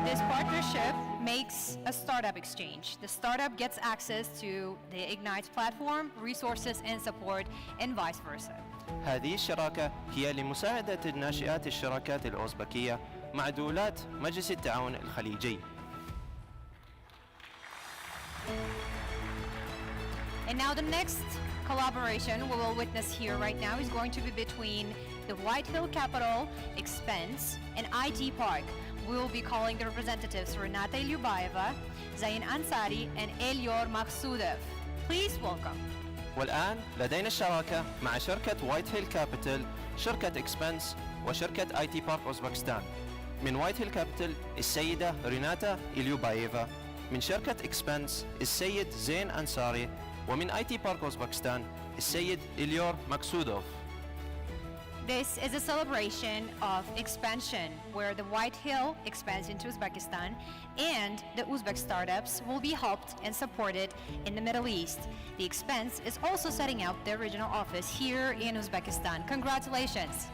[SPEAKER 6] This partnership makes a startup exchange. The startup gets access to the Ignite platform, resources and support, and vice versa.
[SPEAKER 10] هذه الشراكة هي لمساعدة الناشئات الشراكات الأوزبكية مع دولات مجلس التعاون الخليجي.
[SPEAKER 6] And now the next collaboration we will witness here right now is going to be between the White Hill Capital, Expense, and IT Park. We will be calling the representatives Renata Ilyubayeva, Zain Ansari, and Elyor Maksudov. Please welcome.
[SPEAKER 10] والآن لدينا الشراكة مع شركة وايت هيل كابيتال، شركة إكسبنس، وشركة IT Park أوزبكستان. من وايت هيل كابيتال السيدة ريناتا إليوباييفا، من شركة إكسبنس السيد زين أنصاري، ومن IT Park أوزبكستان السيد إليور مكسودوف.
[SPEAKER 6] This is a celebration of expansion, where the White Hill expands into Uzbekistan, and the Uzbek startups will be helped and supported in the Middle East. The Expense is also setting up their regional office here in Uzbekistan. Congratulations.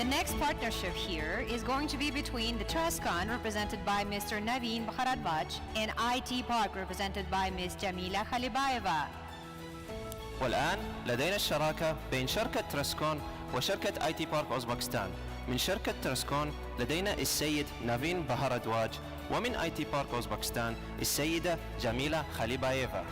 [SPEAKER 6] The next partnership here is going to be between the Trascon, represented by Mr. Naveen Bakharadvaj, and IT Park, represented by Ms. Jamila Khalibayeva.
[SPEAKER 10] والآن لدينا الشراكة بين شركة تراسكون وشركة IT Park أوزبكستان. من شركة تراسكون لدينا السيد نافين بهاردواج، ومن IT Park أوزبكستان السيدة جميلة خليباييفا.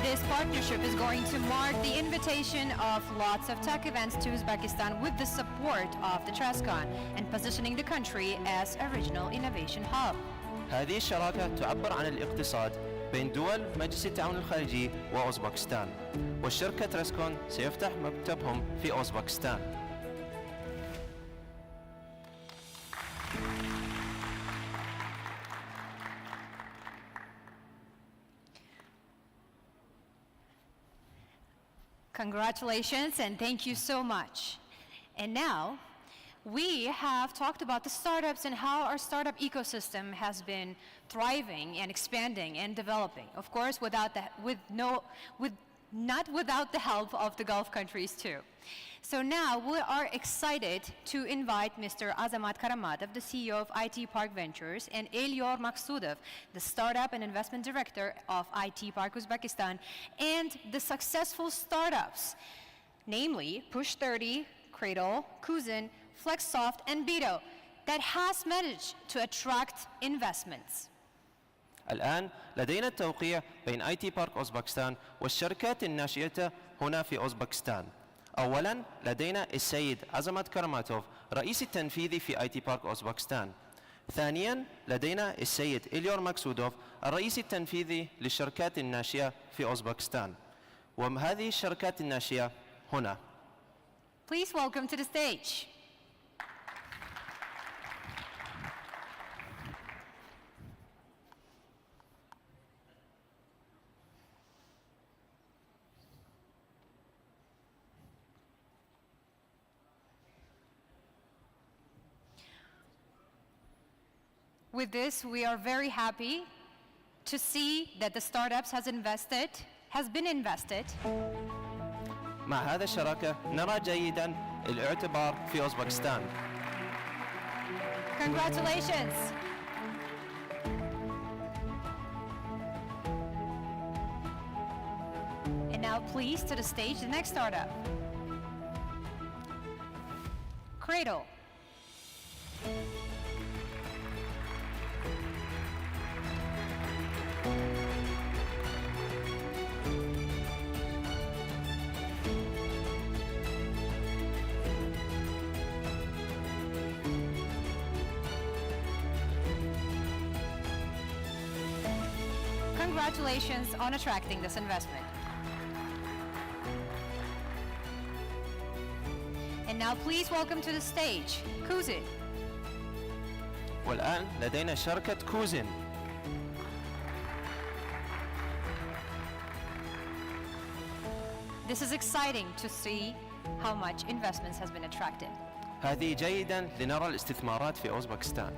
[SPEAKER 6] This partnership is going to mark the invitation of lots of tech events to Uzbekistan with the support of the Trascon and positioning the country as a regional innovation hub.
[SPEAKER 10] هذه الشراكة تعبر عن الاقتصاد بين دول مجلس التعاون الخليجي وأوزبكستان، والشركة تراسكون سيفتح مكتبهم في أوزبكستان.
[SPEAKER 6] Congratulations and thank you so much. And now, we have talked about the startups and how our startup ecosystem has been thriving and expanding and developing. Of course, not without the help of the Gulf countries too. So now we are excited to invite Mr. Azamat Karamatov, the CEO of IT Park Ventures, and Elyor Maksudov, the Startup and Investment Director of IT Park Uzbekistan, and the successful startups, namely Push 30, Cradle, Kuzin, Flexsoft, and Beto, that has managed to attract investments.
[SPEAKER 10] الآن لدينا التوقيع بين IT Park أوزبكستان والشركات الناشئة هنا في أوزبكستان. أولاً لدينا السيد عزمت كرماتوف، رئيس التنفيذي في IT Park أوزبكستان. ثانياً لدينا السيد إليور مكسودوف، الرئيس التنفيذي للشركات الناشئة في أوزبكستان. وهذه الشركات الناشئة هنا.
[SPEAKER 6] Please welcome to the stage. With this, we are very happy to see that the startups has been invested.
[SPEAKER 10] مع هذا الشراكة نرى جيداً الاعتبار في أوزبكستان.
[SPEAKER 6] Congratulations. And now please to the stage the next startup. Cradle. congratulations on attracting this investment. And now please welcome to the stage, Kuzin.
[SPEAKER 10] والآن لدينا شركة كوزن.
[SPEAKER 6] This is exciting to see how much investments has been attracted.
[SPEAKER 10] هذه جيدا لنرى الاستثمارات في أوزبكستان.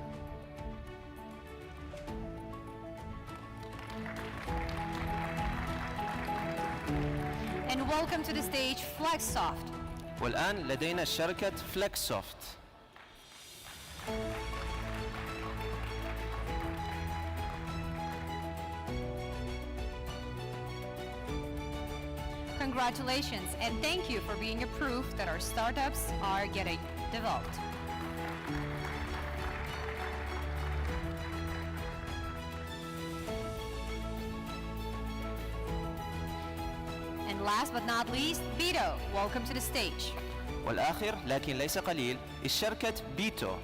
[SPEAKER 6] And welcome to the stage, Flexsoft.
[SPEAKER 10] والآن لدينا شركة فليكسوفت.
[SPEAKER 6] Congratulations and thank you for being a proof that our startups are getting developed. And last but not least, Vito, welcome to the stage.
[SPEAKER 10] والآخر لكن ليس قليل الشركة بيتو.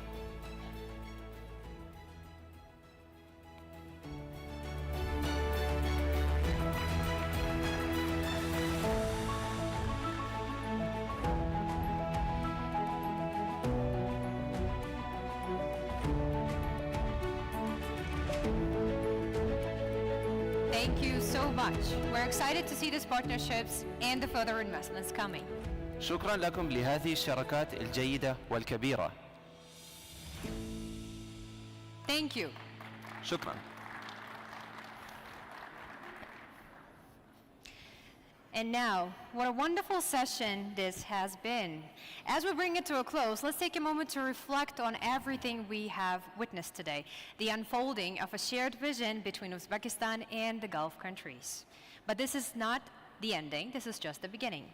[SPEAKER 6] Thank you so much. We're excited to see these partnerships and the further investments coming.
[SPEAKER 10] شكرا لكم لهذه الشراكات الجيدة والكبيرة.
[SPEAKER 6] Thank you.
[SPEAKER 10] شكرا.
[SPEAKER 6] And now, what a wonderful session this has been. As we bring it to a close, let's take a moment to reflect on everything we have witnessed today, the unfolding of a shared vision between Uzbekistan and the Gulf countries. But this is not the ending, this is just the beginning.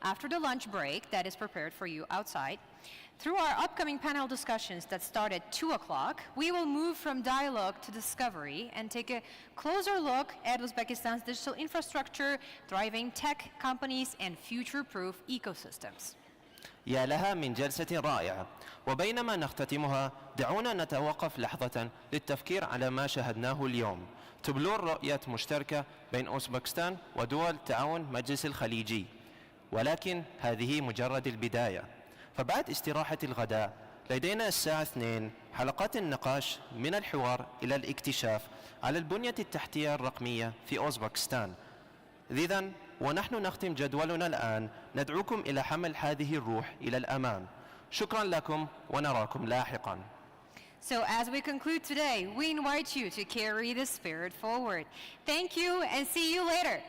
[SPEAKER 6] After the lunch break that is prepared for you outside, through our upcoming panel discussions that start at 2 o'clock, we will move from dialogue to discovery and take a closer look at Uzbekistan's digital infrastructure, thriving tech companies, and future-proof ecosystems.
[SPEAKER 10] يا لها من جلسة رائعة. وبينما نختتمها دعونا نتوقف لحظة للتفكير على ما شاهدناه اليوم. تبلور رؤية مشتركة بين أوزبكستان ودول التعاون مجلس الخليجي. ولكن هذه مجرد البداية. فبعد استراحة الغداء لدينا الساعة 2 حلقات النقاش من الحوار إلى الاكتشاف على البنية التحتية الرقمية في أوزبكستان. إذن ونحن نختم جدولنا الآن ندعوكم إلى حمل هذه الروح إلى الأمام. شكرا لكم ونراكم لاحقا.
[SPEAKER 6] So as we conclude today, we invite you to carry the spirit forward. Thank you and see you later.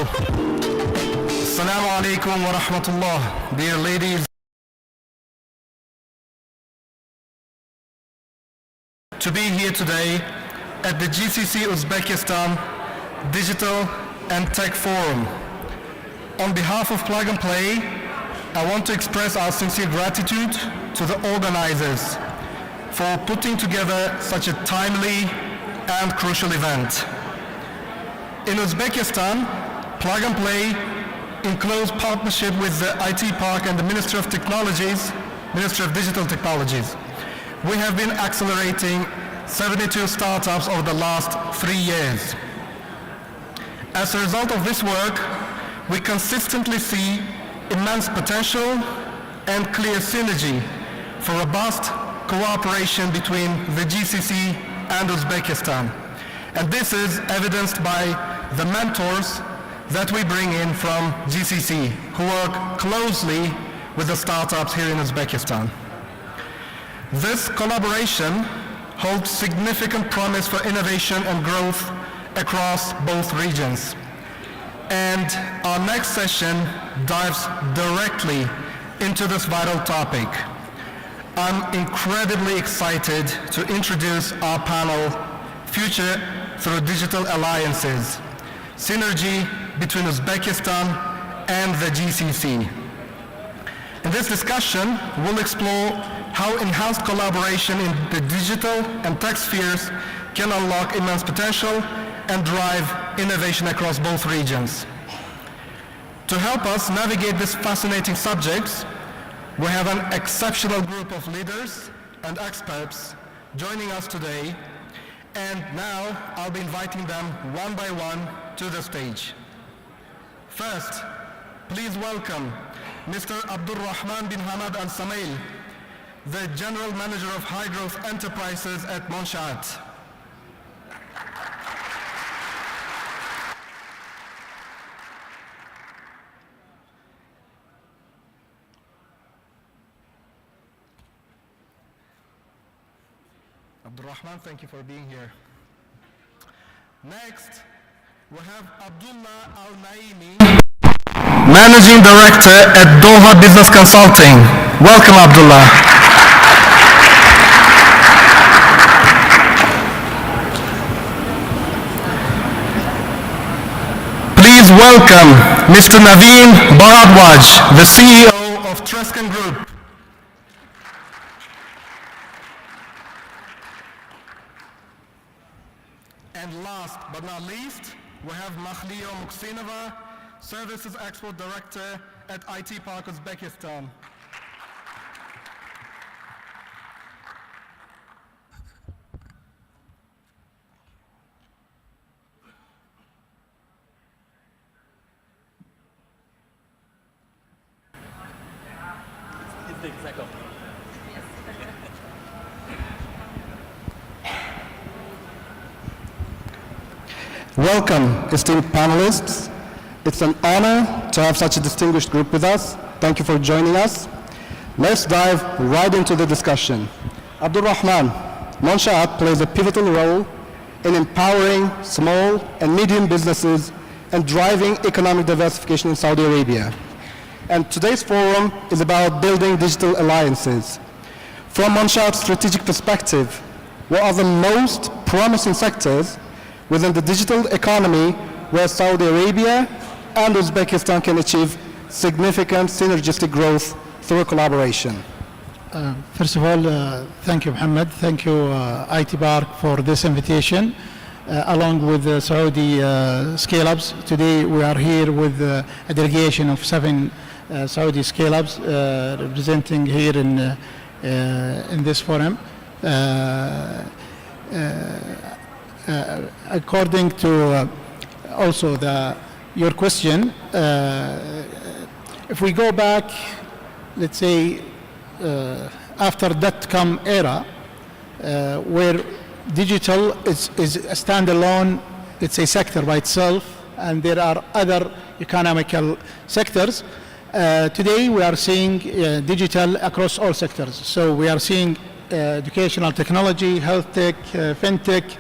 [SPEAKER 12] Assalamu alaikum wa rahmatullah. Dear ladies, to be here today at the GCC-Uzbekistan Digital and Tech Forum. On behalf of Plug and Play, I want to express our sincere gratitude to the organizers for putting together such a timely and crucial event. In Uzbekistan, Plug and Play, in close partnership with the IT Park and the Ministry of Technologies, Ministry of Digital Technologies, we have been accelerating 72 startups over the last 3 years. As a result of this work, we consistently see immense potential and clear synergy for robust cooperation between the GCC and Uzbekistan. And this is evidenced by the mentors that we bring in from GCC, who work closely with the startups here in Uzbekistan. This collaboration holds significant promise for innovation and growth across both regions. And our next session dives directly into this vital topic. I'm incredibly excited to introduce our panel, Future Through Digital Alliances, Synergy between Uzbekistan and the GCC. In this discussion, we'll explore how enhanced collaboration in the digital and tech spheres can unlock immense potential and drive innovation across both regions. To help us navigate these fascinating subjects, we have an exceptional group of leaders and experts joining us today, and now I'll be inviting them one by one to the stage. First, please welcome Mr. Abdul Rahman bin Hamad Al Samail, the General Manager of High Growth Enterprises at Monshat. Abdul Rahman, thank you for being here. Next, we have Abdullah Al Naimi, Managing Director at Doha Business Consulting. Welcome, Abdullah. Please welcome Mr. Naveen Bharadwaj, the CEO of Trescan Group. And last but not least, we have Makhliyo Muksinova, Services Export Director at IT Park Uzbekistan. Welcome, esteemed panelists. It's an honor to have such a distinguished group with us. Thank you for joining us. Let's dive right into the discussion. Abdul Rahman, Monshat plays a pivotal role in empowering small and medium businesses and driving economic diversification in Saudi Arabia. And today's forum is about building digital alliances. From Monshat's strategic perspective, what are the most promising sectors within the digital economy where Saudi Arabia and Uzbekistan can achieve significant synergistic growth through collaboration?
[SPEAKER 13] First of all, thank you, Mohammed. Thank you, IT Park, for this invitation, along with the Saudi scale-ups. Today, we are here with a delegation of 7 Saudi scale-ups representing here in this forum. According to also your question, if we go back, let's say, after .com era, where digital is a standalone, let's say, sector by itself, and there are other economical sectors. Today we are seeing digital across all sectors. So we are seeing educational technology, health tech, fintech,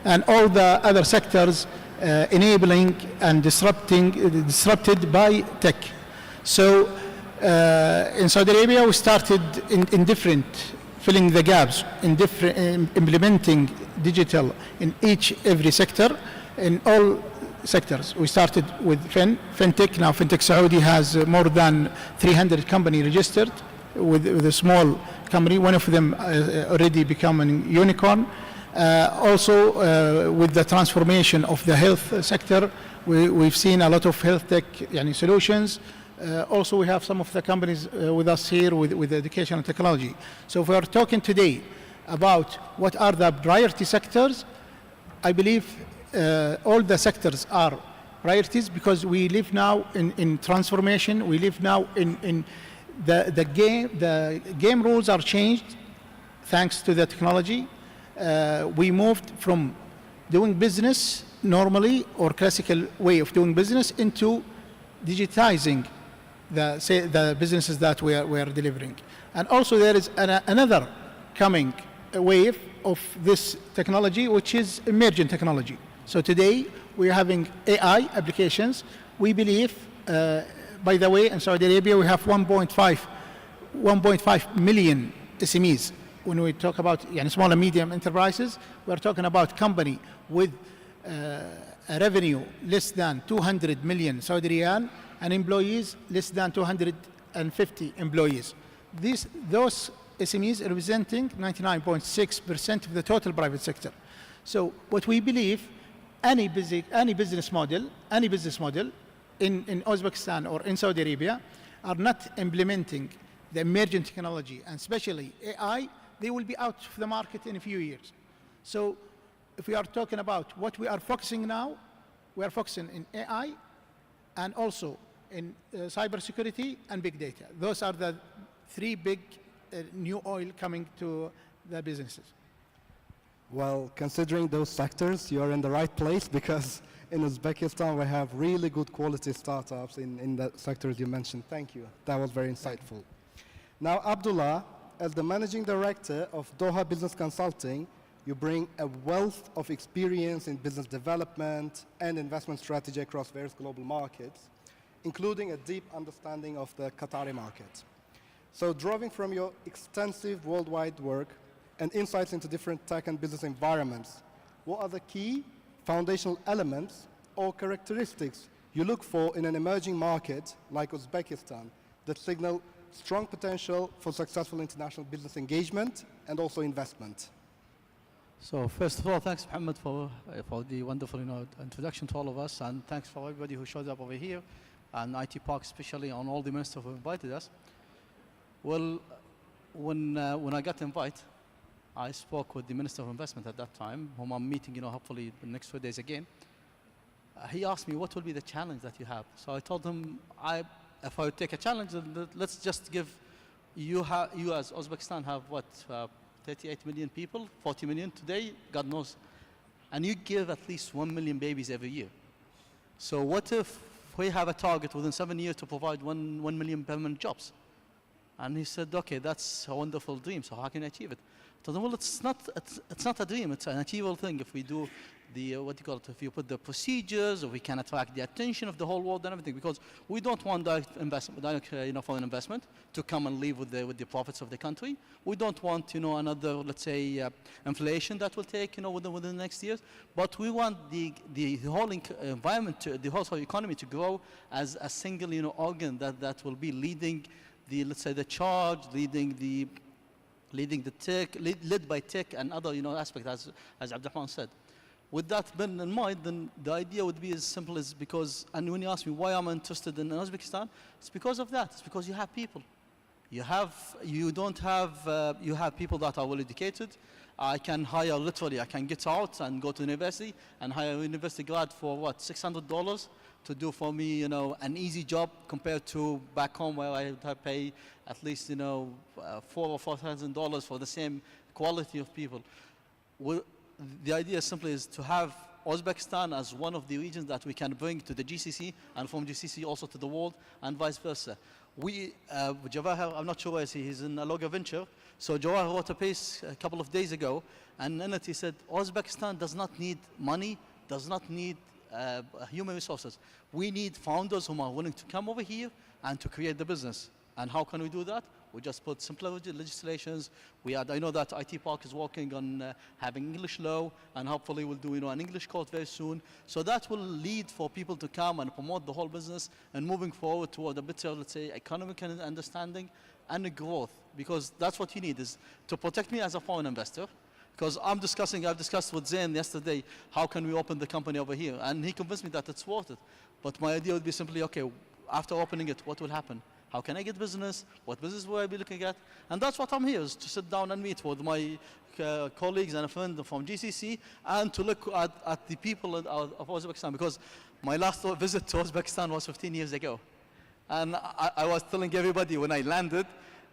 [SPEAKER 13] and all the other sectors enabling and disrupted by tech. So in Saudi Arabia, we started in different, filling the gaps, in different, implementing digital in every sector, in all sectors. We started with fintech. Now fintech Saudi has more than 300 companies registered with a small company. One of them already become a unicorn. Also with the transformation of the health sector, we've seen a lot of health tech solutions. Also we have some of the companies with us here with education and technology. So if we are talking today about what are the priority sectors, I believe all the sectors are priorities because we live now in transformation. We live now in the game rules are changed thanks to the technology. We moved from doing business normally or classical way of doing business into digitizing the businesses that we are delivering. And also there is another coming wave of this technology, which is emergent technology. So today we're having AI applications. We believe, by the way, in Saudi Arabia we have 1.5 million SMEs. When we talk about small and medium enterprises, we're talking about company with a revenue less than 200 million Saudi riyal and employees less than 250 employees. Those SMEs representing 99.6% of the total private sector. So what we believe, any business model in Uzbekistan or in Saudi Arabia are not implementing the emerging technology and especially AI, they will be out of the market in a few years. So if we are talking about what we are focusing now, we are focusing in AI and also in cybersecurity and big data. Those are the three big new oil coming to the businesses.
[SPEAKER 14] Well, considering those sectors, you're in the right place because in Uzbekistan we have really good quality startups in the sectors you mentioned. Thank you. That was very insightful. Now, Abdullah, as the Managing Director of Doha Business Consulting, you bring a wealth of experience in business development and investment strategy across various global markets, including a deep understanding of the Qatari market. So drawing from your extensive worldwide work and insights into different tech and business environments, what are the key foundational elements or characteristics you look for in an emerging market like Uzbekistan that signal strong potential for successful international business engagement and also investment?
[SPEAKER 15] So first of all, thanks Mohammed for the wonderful introduction to all of us, and thanks for everybody who showed up over here, and IT Park especially, on all the ministers who invited us. Well, when I got the invite, I spoke with the Minister of Investment at that time, whom I'm meeting, hopefully the next 2 days again. He asked me, what will be the challenge that you have? So I told him, if I would take a challenge, let's just give you as Uzbekistan have what, 38 million people, 40 million today, God knows. And you give at least 1 million babies every year. So what if we have a target within 7 years to provide 1 million permanent jobs? And he said, okay, that's a wonderful dream, so how can I achieve it? I told him, well, it's not a dream, it's an achievable thing if we do if you put the procedures, if we can attract the attention of the whole world and everything, because we don't want direct foreign investment to come and leave with the profits of the country. We don't want, another, let's say, inflation that will take, within the next years. But we want the whole environment, the whole economy to grow as a single, organ that will be leading let's say, the charge, leading the tech, led by tech and other, aspects, as Abdurrahman said. With that been in mind, then the idea would be as simple as and when you ask me why I'm interested in Uzbekistan, it's because of that. It's because you have people. You have people that are well educated. I can hire literally, I can get out and go to university and hire a university grad for what, $600 to do for me, an easy job compared to back home where I would have to pay at least, $4,000 or $4,000 for the same quality of people. The idea simply is to have Uzbekistan as one of the regions that we can bring to the GCC and from GCC also to the world and vice versa. Jawahar, I'm not sure where he's in a Loga venture. So Jawahar wrote a piece a couple of days ago, and in it he said, Uzbekistan does not need money, does not need human resources. We need founders who are willing to come over here and to create the business. And how can we do that? We just put simpler legislations. I know that IT Park is working on having English law, and hopefully we'll do an English course very soon. So that will lead for people to come and promote the whole business and moving forward toward a better, let's say, economic understanding and growth. Because that's what you need, is to protect me as a foreign investor. Because I've discussed with Zain yesterday, how can we open the company over here? And he convinced me that it's worth it. But my idea would be simply, okay, after opening it, what will happen? How can I get business? What business will I be looking at? And that's what I'm here, is to sit down and meet with my colleagues and a friend from GCC and to look at the people of Uzbekistan. Because my last visit to Uzbekistan was 15 years ago. And I was telling everybody when I landed,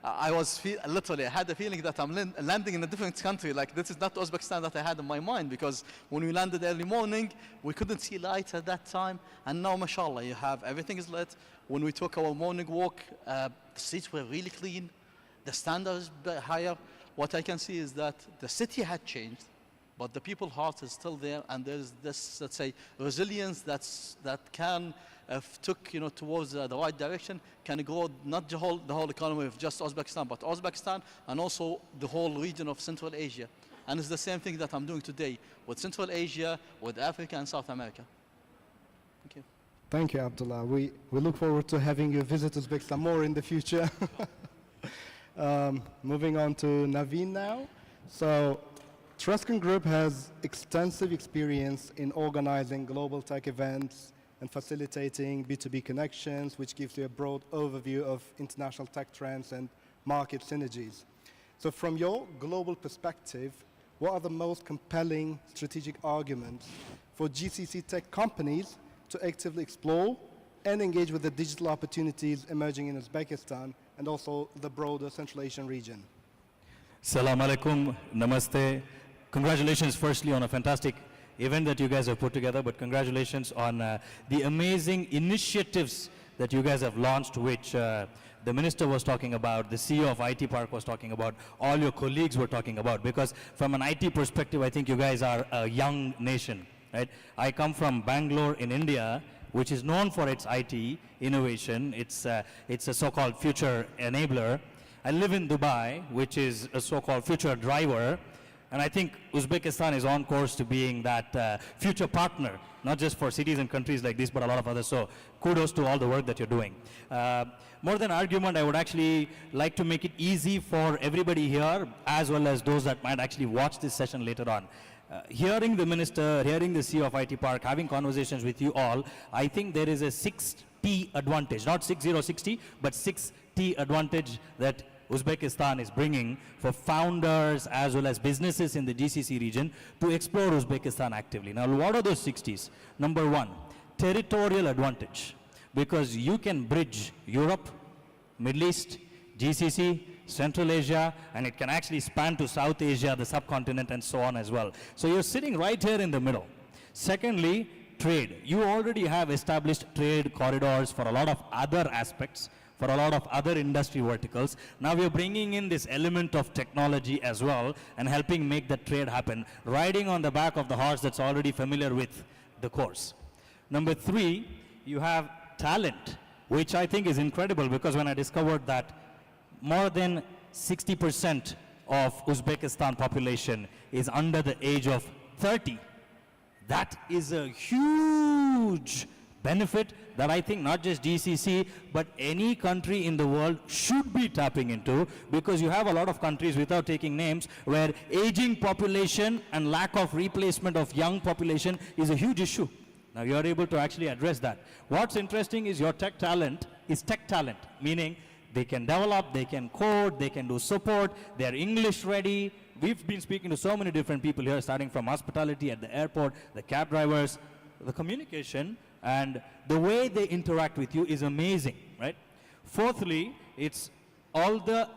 [SPEAKER 15] I had the feeling that I'm landing in a different country. Like, this is not Uzbekistan that I had in my mind, because when we landed early morning, we couldn't see lights at that time. And now, mashallah, everything is lit. When we took our morning walk, the streets were really clean. The standard is higher. What I can see is that the city had changed, but the people's heart is still there, and there's this, let's say, resilience that can, took towards the right direction, can grow not the whole economy of just Uzbekistan, but Uzbekistan and also the whole region of Central Asia. And it's the same thing that I'm doing today with Central Asia, with Africa and South America. Thank you.
[SPEAKER 14] Thank you, Abdullah. We look forward to having you visit Uzbekistan more in the future. Moving on to Naveen now. So, Truscon Group has extensive experience in organizing global tech events and facilitating B2B connections, which gives you a broad overview of international tech trends and market synergies. So from your global perspective, what are the most compelling strategic arguments for GCC tech companies to actively explore and engage with the digital opportunities emerging in Uzbekistan and also the broader Central Asian region?
[SPEAKER 16] Assalamu alaikum, namaste. Congratulations firstly on a fantastic event that you guys have put together, but congratulations on the amazing initiatives that you guys have launched, which the minister was talking about, the CEO of IT Park was talking about, all your colleagues were talking about, because from an IT perspective, I think you guys are a young nation, right? I come from Bangalore in India, which is known for its IT innovation. It's a so-called future enabler. I live in Dubai, which is a so-called future driver. And I think Uzbekistan is on course to being that future partner, not just for cities and countries like this, but a lot of others. So kudos to all the work that you're doing. More than argument, I would actually like to make it easy for everybody here, as well as those that might actually watch this session later on. Hearing the minister, hearing the CEO of IT Park, having conversations with you all, I think there is a 6T advantage, not 6060, but 6T advantage that Uzbekistan is bringing for founders as well as businesses in the GCC region to explore Uzbekistan actively. Now, what are those 60s? Number one, territorial advantage, because you can bridge Europe, Middle East, GCC, Central Asia, and it can actually span to South Asia, the subcontinent, and so on as well. So you're sitting right here in the middle. Secondly, trade. You already have established trade corridors for a lot of other aspects, for a lot of other industry verticals. Now we're bringing in this element of technology as well and helping make that trade happen, riding on the back of the horse that's already familiar with the course. Number three, you have talent, which I think is incredible, because when I discovered that more than 60% of Uzbekistan population is under the age of 30, that is a huge benefit that I think not just GCC, but any country in the world should be tapping into, because you have a lot of countries, without taking names, where aging population and lack of replacement of young population is a huge issue. Now you're able to actually address that. What's interesting is your tech talent is tech talent, meaning they can develop, they can code, they can do support, they're English ready. We've been speaking to so many different people here, starting from hospitality at the airport, the cab drivers, the communication, and the way they interact with you is amazing, right? Fourthly, it's all the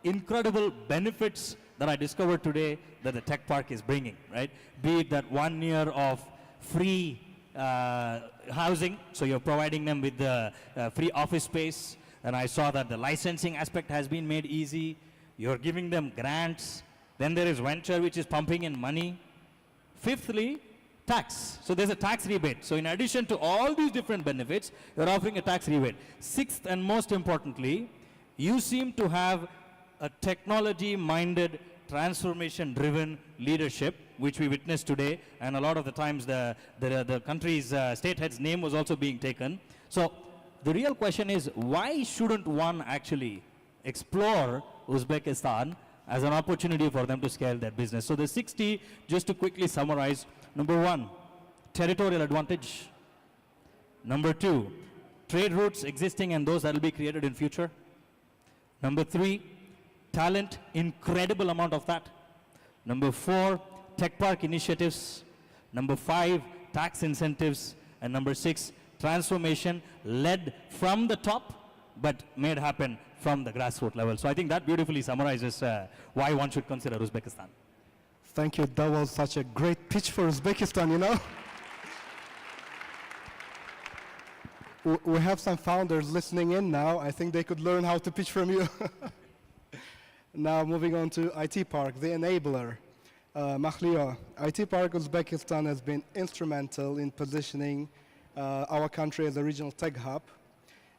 [SPEAKER 16] incredible benefits that I discovered today that the tech park is bringing, right? Be it that 1 year of free housing, so you're providing them with the free office space, and I saw that the licensing aspect has been made easy. You're giving them grants. Then there is venture, which is pumping in money. Fifthly, tax. So there's a tax rebate. So in addition to all these different benefits, you're offering a tax rebate. Sixth and most importantly, you seem to have a technology-minded, transformation-driven leadership, which we witnessed today, and a lot of the times the country's state head's name was also being taken. So the real question is, why shouldn't one actually explore Uzbekistan as an opportunity for them to scale their business? So the 60, just to quickly summarize, number one, territorial advantage. Number two, trade routes existing and those that will be created in future. Number three, talent, incredible amount of that. Number four, tech park initiatives. Number five, tax incentives. And number six, transformation led from the top, but made happen from the grassroots level. So I think that beautifully summarizes why one should consider Uzbekistan.
[SPEAKER 14] Thank you. That was such a great pitch for Uzbekistan, you know. We have some founders listening in now. I think they could learn how to pitch from you. Now moving on to IT Park, the enabler. Makhliyo, IT Park Uzbekistan has been instrumental in positioning our country as a regional tech hub.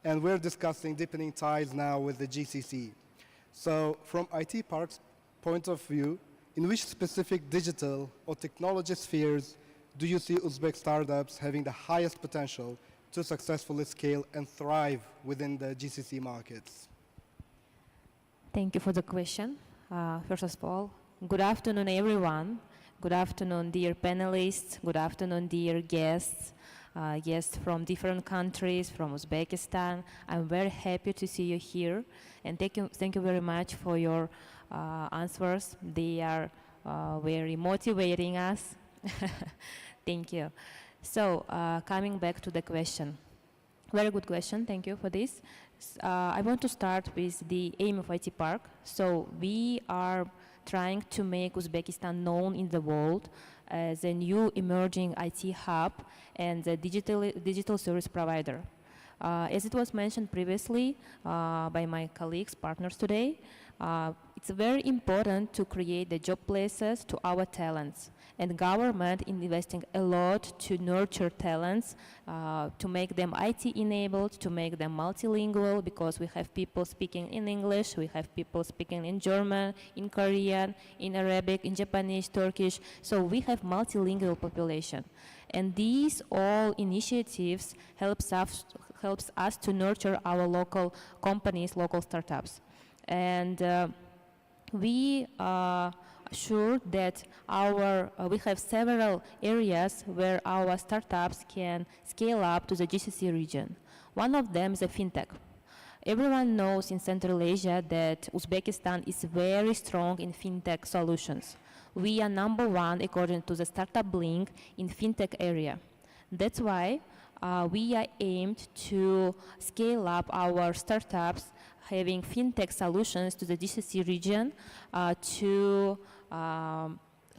[SPEAKER 14] And we're discussing deepening ties now with the GCC. So from IT Park's point of view, in which specific digital or technology spheres do you see Uzbek startups having the highest potential to successfully scale and thrive within the GCC markets?
[SPEAKER 17] Thank you for the question. First of all, good afternoon, everyone. Good afternoon, dear panelists. Good afternoon, dear guests. Guests from different countries, from Uzbekistan. I'm very happy to see you here. And thank you very much for your answers. They are very motivating us. Thank you. So, coming back to the question. Very good question, thank you for this. I want to start with the aim of IT Park. So, we are trying to make Uzbekistan known in the world as a new emerging IT hub and a digital service provider. As it was mentioned previously by my colleagues, partners today, it's very important to create the job places to our talents. And government investing a lot to nurture talents, to make them IT enabled, to make them multilingual, because we have people speaking in English, we have people speaking in German, in Korean, in Arabic, in Japanese, Turkish. So we have multilingual population. And these all initiatives helps us to nurture our local companies, local startups. And we are sure that we have several areas where our startups can scale up to the GCC region. One of them is a fintech. Everyone knows in Central Asia that Uzbekistan is very strong in fintech solutions. We are number one according to the Startup Blink in fintech area. That's why we are aimed to scale up our startups having fintech solutions to the GCC region to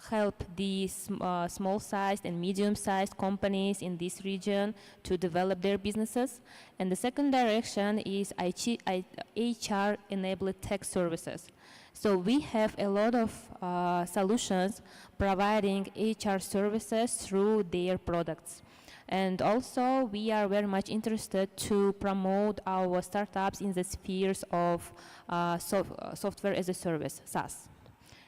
[SPEAKER 17] help these small-sized and medium-sized companies in this region to develop their businesses. And the second direction is HR-enabled tech services. So we have a lot of solutions providing HR services through their products. And also, we are very much interested to promote our startups in the spheres of software as a service, SaaS.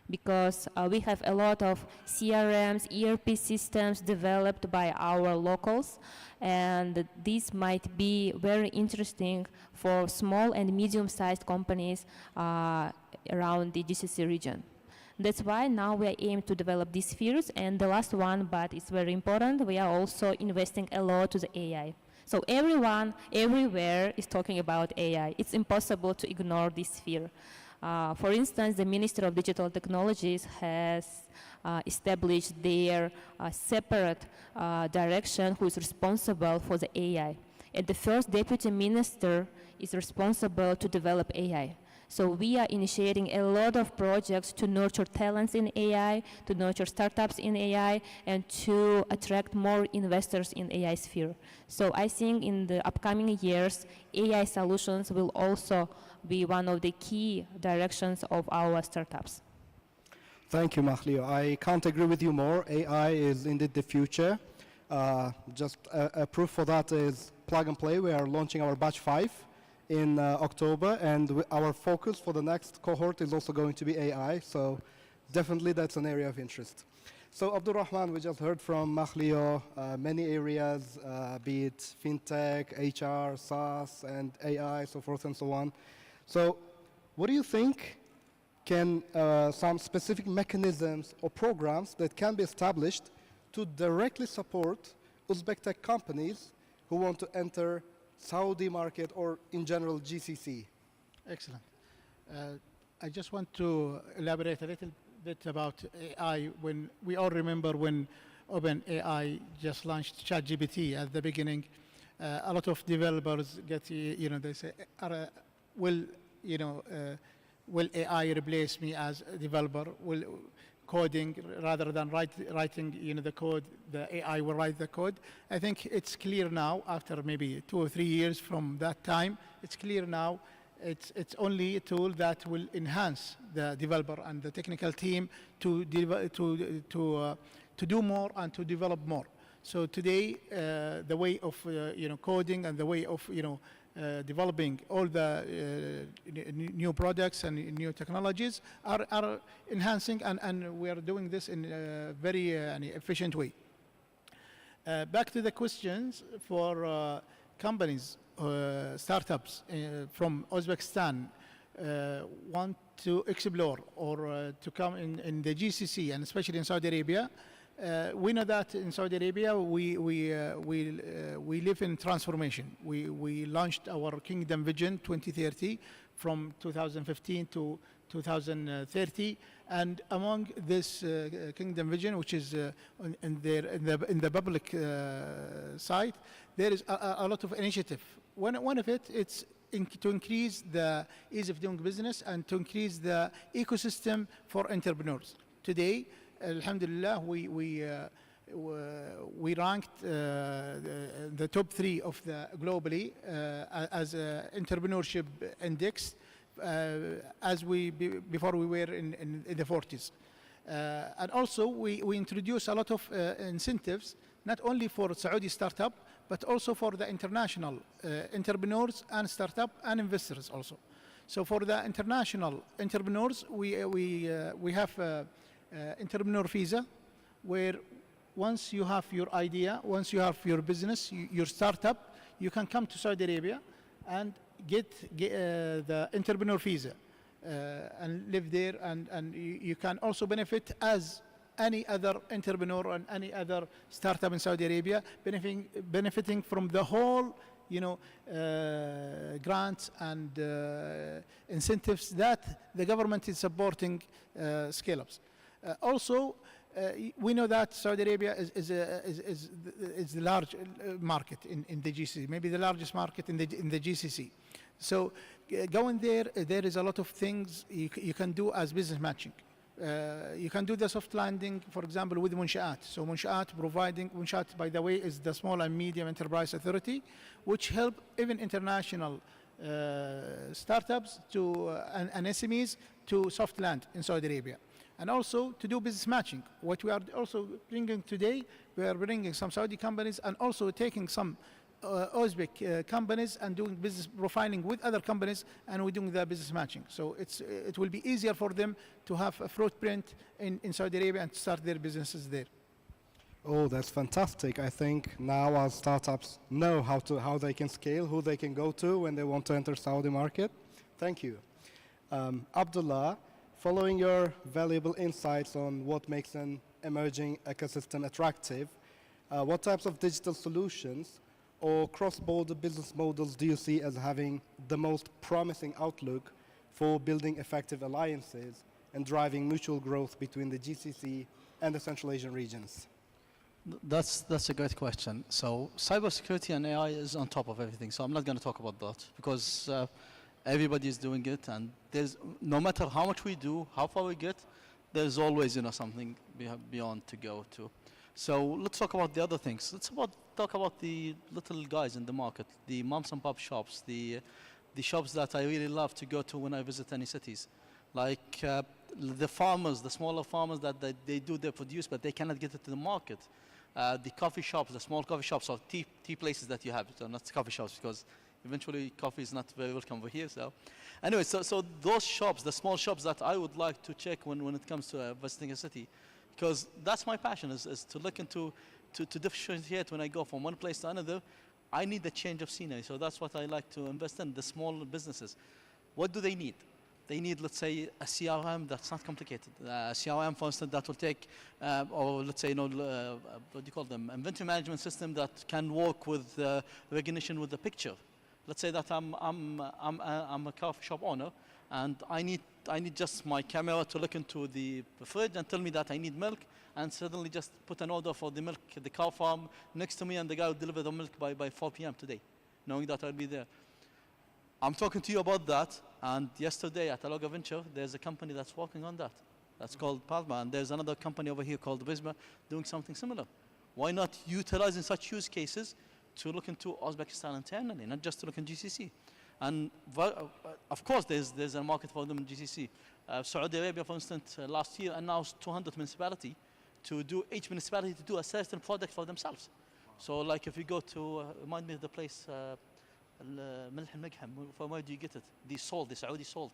[SPEAKER 17] Because we have a lot of CRMs, ERP systems developed by our locals, and this might be very interesting for small and medium-sized companies around the GCC region. That's why now we are aiming to develop these spheres. And the last one, but it's very important, we are also investing a lot to the AI. So everyone, everywhere is talking about AI. It's impossible to ignore this sphere. For instance, the Minister of Digital Technologies has established their separate direction who is responsible for the AI. And the first deputy minister is responsible to develop AI. So we are initiating a lot of projects to nurture talents in AI, to nurture startups in AI, and to attract more investors in AI sphere. So I think in the upcoming years, AI solutions will also be one of the key directions of our startups.
[SPEAKER 14] Thank you, Mahlio. I can't agree with you more. AI is indeed the future. Just a proof for that is Plug and Play. We are launching our batch 5 in October, and our focus for the next cohort is also going to be AI. So definitely that's an area of interest. So Abdulrahman, we just heard from Mahlio, many areas, be it fintech, HR, SaaS, and AI, so forth and so on. So what do you think can some specific mechanisms or programs that can be established to directly support Uzbek tech companies who want to enter Saudi market or in general GCC?
[SPEAKER 13] Excellent. I just want to elaborate a little bit about AI. When we all remember when OpenAI just launched ChatGPT at the beginning, a lot of developers get, they say, will AI replace me as a developer? Will coding rather than writing the code, the AI will write the code? I think it's clear now, after maybe 2 or 3 years from that time, it's clear now it's only a tool that will enhance the developer and the technical team to do more and to develop more. So today, the way of coding and the way of developing all the new products and new technologies are enhancing, and we are doing this in a very efficient way. Back to the questions for companies, startups from Uzbekistan want to explore or to come in the GCC, and especially in Saudi Arabia. We know that in Saudi Arabia we live in transformation. We launched our Kingdom Vision 2030 from 2015 to 2030, and among this Kingdom Vision, which is in the public side, there is a lot of initiative. One of it's to increase the ease of doing business and to increase the ecosystem for entrepreneurs. Today, alhamdulillah, we ranked the top 3 of the globally as an entrepreneurship index, as before we were in the 40s. And also we introduced a lot of incentives, not only for Saudi startup, but also for the international entrepreneurs and startup and investors also. So for the international entrepreneurs, we have entrepreneur visa, where once you have your idea, once you have your business, your startup, you can come to Saudi Arabia and get the entrepreneur visa and live there, and you can also benefit as any other entrepreneur and any other startup in Saudi Arabia, benefiting from the whole grants and incentives that the government is supporting scale-ups. Also, we know that Saudi Arabia is the large market in the GCC, maybe the largest market in the GCC. So going there is a lot of things you can do as business matching. You can do the soft landing, for example, with Munshaat. So Munshaat, by the way, is the Small and Medium Enterprise Authority, which help even international startups and SMEs to soft land in Saudi Arabia. And also to do business matching. What we are also bringing today, we are bringing some Saudi companies and also taking some Uzbek companies and doing business profiling with other companies, and we're doing the business matching. So it will be easier for them to have a footprint in Saudi Arabia and start their businesses there.
[SPEAKER 14] Oh, that's fantastic. I think now our startups know how they can scale, who they can go to when they want to enter Saudi market. Thank you. Abdullah, following your valuable insights on what makes an emerging ecosystem attractive, what types of digital solutions or cross-border business models do you see as having the most promising outlook for building effective alliances and driving mutual growth between the GCC and the Central Asian regions?
[SPEAKER 15] That's a great question. So cybersecurity and AI is on top of everything. So I'm not going to talk about that because everybody is doing it, and no matter how much we do, how far we get, there's always something beyond to go to. So let's talk about the other things. Let's talk about the little guys in the market, the moms and pop shops, the shops that I really love to go to when I visit any cities. Like the farmers, the smaller farmers that they do their produce, but they cannot get it to the market. The coffee shops, the small coffee shops or tea places that you have, so not coffee shops because eventually coffee is not very welcome over here. So anyway, so those shops, the small shops that I would like to check when it comes to visiting a city, because that's my passion is to look into to differentiate when I go from one place to another. I need a change of scenery, so that's what I like to invest in, the small businesses. What do they need? They need, let's say, a CRM that's not complicated. A CRM, for instance, that will take, or let's say, what do you call them? Inventory management system that can work with recognition with the picture. Let's say that I'm a coffee shop owner, and I need just my camera to look into the fridge and tell me that I need milk, and suddenly just put an order for the milk, the cow farm next to me, and the guy will deliver the milk by 4 p.m. today, knowing that I'll be there. I'm talking to you about that, and yesterday at Aloga Venture, there's a company that's working on that. That's called Palma, and there's another company over here called Rizma doing something similar. Why not utilizing such use cases to look into Uzbekistan internally, not just to look in GCC? And of course, there's a market for them in GCC. Saudi Arabia, for instance, last year announced 200 municipalities to do, each municipality to do a certain product for themselves. So like if you go to, remind me of the place, ملح المقحم, from where do you get it? The salt, the Saudi salt.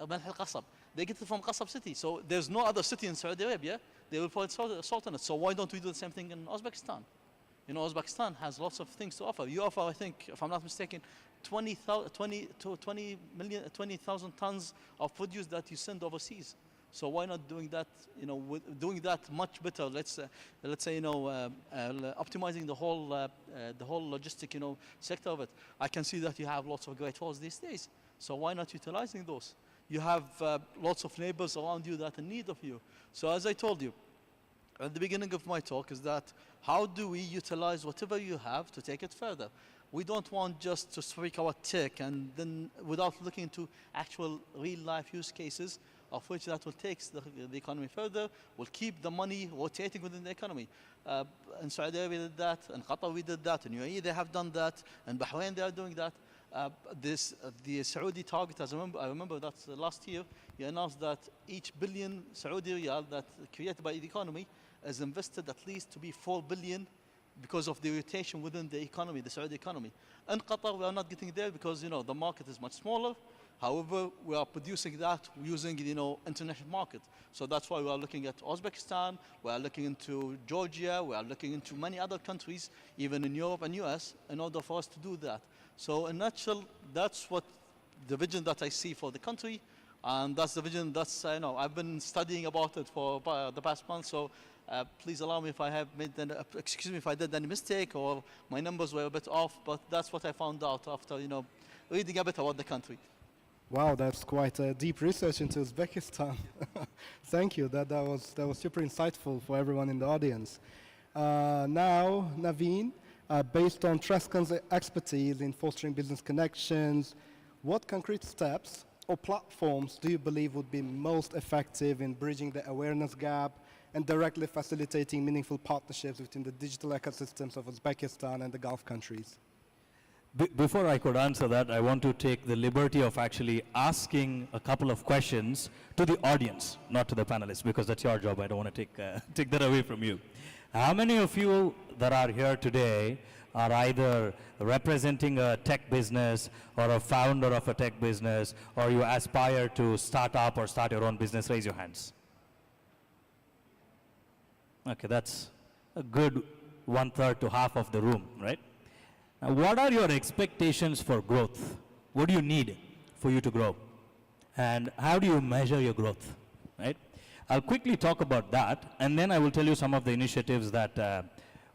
[SPEAKER 15] ملح القصب. They get it from Qasab city. So there's no other city in Saudi Arabia, they will put salt in it. So why don't we do the same thing in Uzbekistan? You know, Uzbekistan has lots of things to offer. You offer, I think, if I'm not mistaken, 20,000 tons of produce that you send overseas. So why not doing that? You know, doing that much better. Let's say, you know, optimizing the whole logistic, you know, sector of it. I can see that you have lots of great halls these days. So why not utilizing those? You have lots of neighbors around you that are in need of you. So as I told you at the beginning of my talk, is that how do we utilize whatever you have to take it further? We don't want just to speak our tech and then without looking into actual real life use cases of which that will take the economy further, will keep the money rotating within the economy. In Saudi Arabia did that, in Qatar we did that, in UAE they have done that, in Bahrain they are doing that. The Saudi target, as I remember that last year, he announced that each billion Saudi riyal that created by the economy is invested at least to be 4 billion because of the rotation within the economy, the Saudi economy. In Qatar, we are not getting there because, you know, the market is much smaller. However, we are producing that using, you know, international market. So that's why we are looking at Uzbekistan, we are looking into Georgia, we are looking into many other countries, even in Europe and US, in order for us to do that. So in a nutshell, that's what the vision that I see for the country. And that's the vision that's, you know, I've been studying about it for the past month. So please allow me if I have made, excuse me if I did any mistake or my numbers were a bit off, but that's what I found out after, you know, reading a bit about the country.
[SPEAKER 14] Wow, that's quite a deep research into Uzbekistan. Thank you. That was super insightful for everyone in the audience. Now, Naveen, based on Trescon's expertise in fostering business connections, what concrete steps or platforms do you believe would be most effective in bridging the awareness gap and directly facilitating meaningful partnerships within the digital ecosystems of Uzbekistan and the Gulf countries?
[SPEAKER 16] Before I could answer that, I want to take the liberty of actually asking a couple of questions to the audience, not to the panelists, because that's your job. I don't want to take that away from you. How many of you that are here today are either representing a tech business or a founder of a tech business, or you aspire to start up or start your own business? Raise your hands. Okay, that's a good 1/3 to half of the room, right? Now, what are your expectations for growth? What do you need for you to grow? And how do you measure your growth, right? I'll quickly talk about that, and then I will tell you some of the initiatives that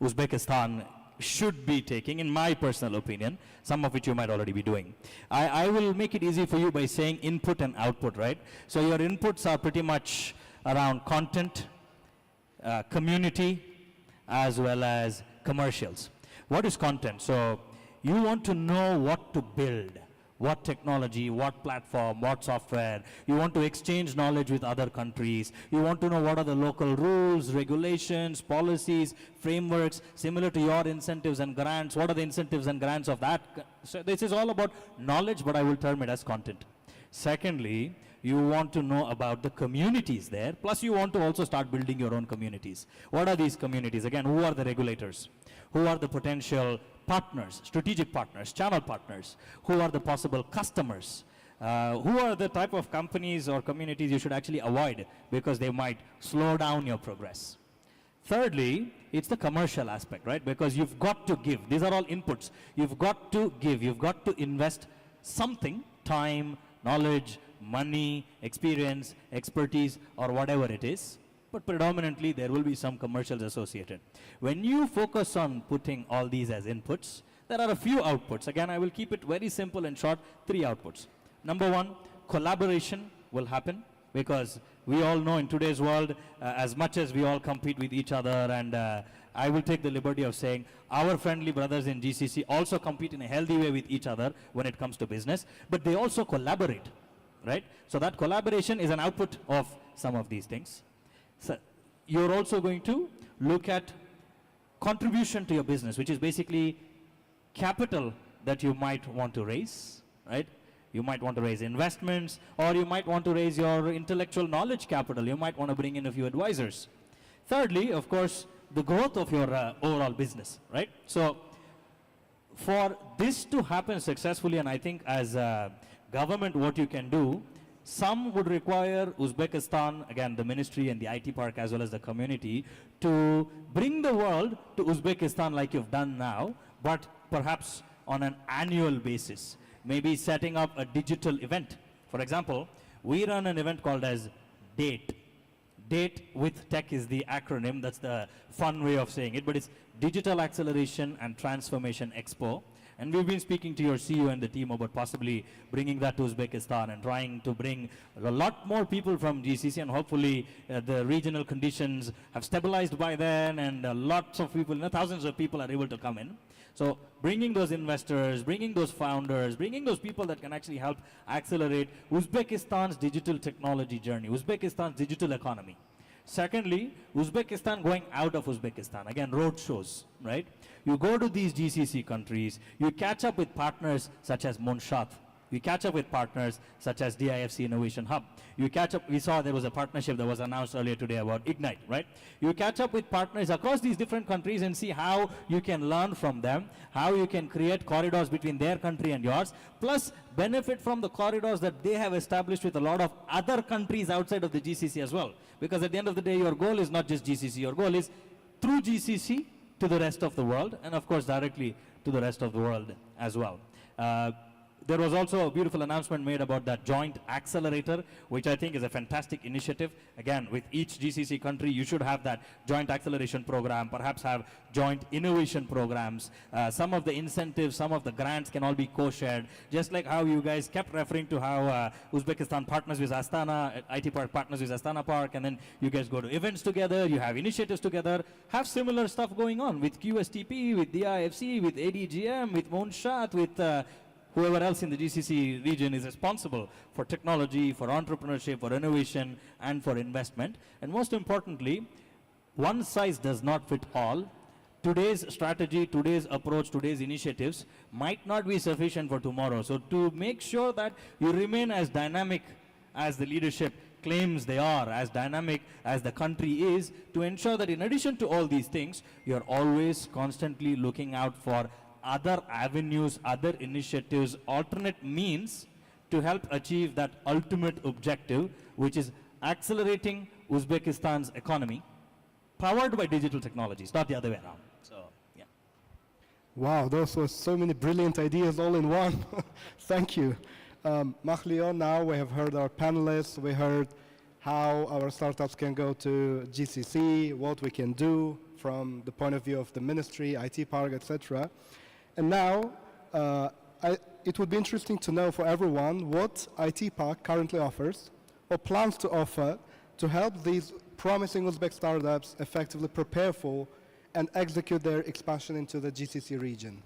[SPEAKER 16] Uzbekistan should be taking, in my personal opinion, some of which you might already be doing. I will make it easy for you by saying input and output, right? So your inputs are pretty much around content, community, as well as commercials. What is content? So you want to know what to build, what technology, what platform, what software. You want to exchange knowledge with other countries. You want to know what are the local rules, regulations, policies, frameworks, similar to your incentives and grants. What are the incentives and grants of that? So this is all about knowledge, but I will term it as content. Secondly, You want to know about the communities there, plus you want to also start building your own communities. What are these communities? Again, who are the regulators? Who are the potential partners, strategic partners, channel partners? Who are the possible customers? Who are the type of companies or communities you should actually avoid because they might slow down your progress? Thirdly, it's the commercial aspect, right? Because you've got to give. These are all inputs. You've got to give. You've got to invest something, time, knowledge, money, experience, expertise, or whatever it is. But predominantly, there will be some commercials associated. When you focus on putting all these as inputs, there are a few outputs. Again, I will keep it very simple and short, 3 outputs. Number 1, collaboration will happen, because we all know in today's world, as much as we all compete with each other, and I will take the liberty of saying our friendly brothers in GCC also compete in a healthy way with each other when it comes to business, but they also collaborate, right? So that collaboration is an output of some of these things. So you're also going to look at contribution to your business, which is basically capital that you might want to raise, right? You might want to raise investments, or you might want to raise your intellectual knowledge capital. You might want to bring in a few advisors. Thirdly, of course, the growth of your overall business, right? So for this to happen successfully, and I think as a government, what you can do, some would require Uzbekistan, again, the ministry and the IT park as well as the community, to bring the world to Uzbekistan like you've done now, but perhaps on an annual basis. Maybe setting up a digital event. For example, we run an event called as DATE. DATE with tech is the acronym. That's the fun way of saying it, but it's Digital Acceleration and Transformation Expo. And we've been speaking to your CEO and the team about possibly bringing that to Uzbekistan and trying to bring a lot more people from GCC, and hopefully the regional conditions have stabilized by then, and lots of people, thousands of people are able to come in. So bringing those investors, bringing those founders, bringing those people that can actually help accelerate Uzbekistan's digital technology journey, Uzbekistan's digital economy. Secondly, Uzbekistan going out of Uzbekistan. Again, road shows, right? You go to these GCC countries, you catch up with partners such as Monshat. You catch up with partners such as DIFC Innovation Hub. You catch up, we saw there was a partnership that was announced earlier today about Ignite, right? You catch up with partners across these different countries and see how you can learn from them, how you can create corridors between their country and yours, plus benefit from the corridors that they have established with a lot of other countries outside of the GCC as well. Because at the end of the day, your goal is not just GCC, your goal is through GCC to the rest of the world, and of course directly to the rest of the world as well. There was also a beautiful announcement made about that joint accelerator, which I think is a fantastic initiative. Again, with each GCC country, you should have that joint acceleration program, perhaps have joint innovation programs. Some of the incentives, some of the grants can all be co-shared, just like how you guys kept referring to how Uzbekistan partners with Astana, IT Park partners with Astana Park, and then you guys go to events together, you have initiatives together, have similar stuff going on with QSTP, with DIFC, with ADGM, with Monshat, with whoever else in the GCC region is responsible for technology, for entrepreneurship, for innovation, and for investment. And most importantly, one size does not fit all. Today's strategy, today's approach, today's initiatives might not be sufficient for tomorrow. So to make sure that you remain as dynamic as the leadership claims they are, as dynamic as the country is, to ensure that in addition to all these things, you're always constantly looking out for other avenues, other initiatives, alternate means to help achieve that ultimate objective, which is accelerating Uzbekistan's economy, powered by digital technologies, not the other way around. So, yeah.
[SPEAKER 14] Wow, those were so many brilliant ideas all in one. Thank you. Mahlio, now we have heard our panelists, we heard how our startups can go to GCC, what we can do from the point of view of the ministry, IT park, etc. And now, it would be interesting to know for everyone what IT Park currently offers or plans to offer to help these promising Uzbek startups effectively prepare for and execute their expansion into the GCC region.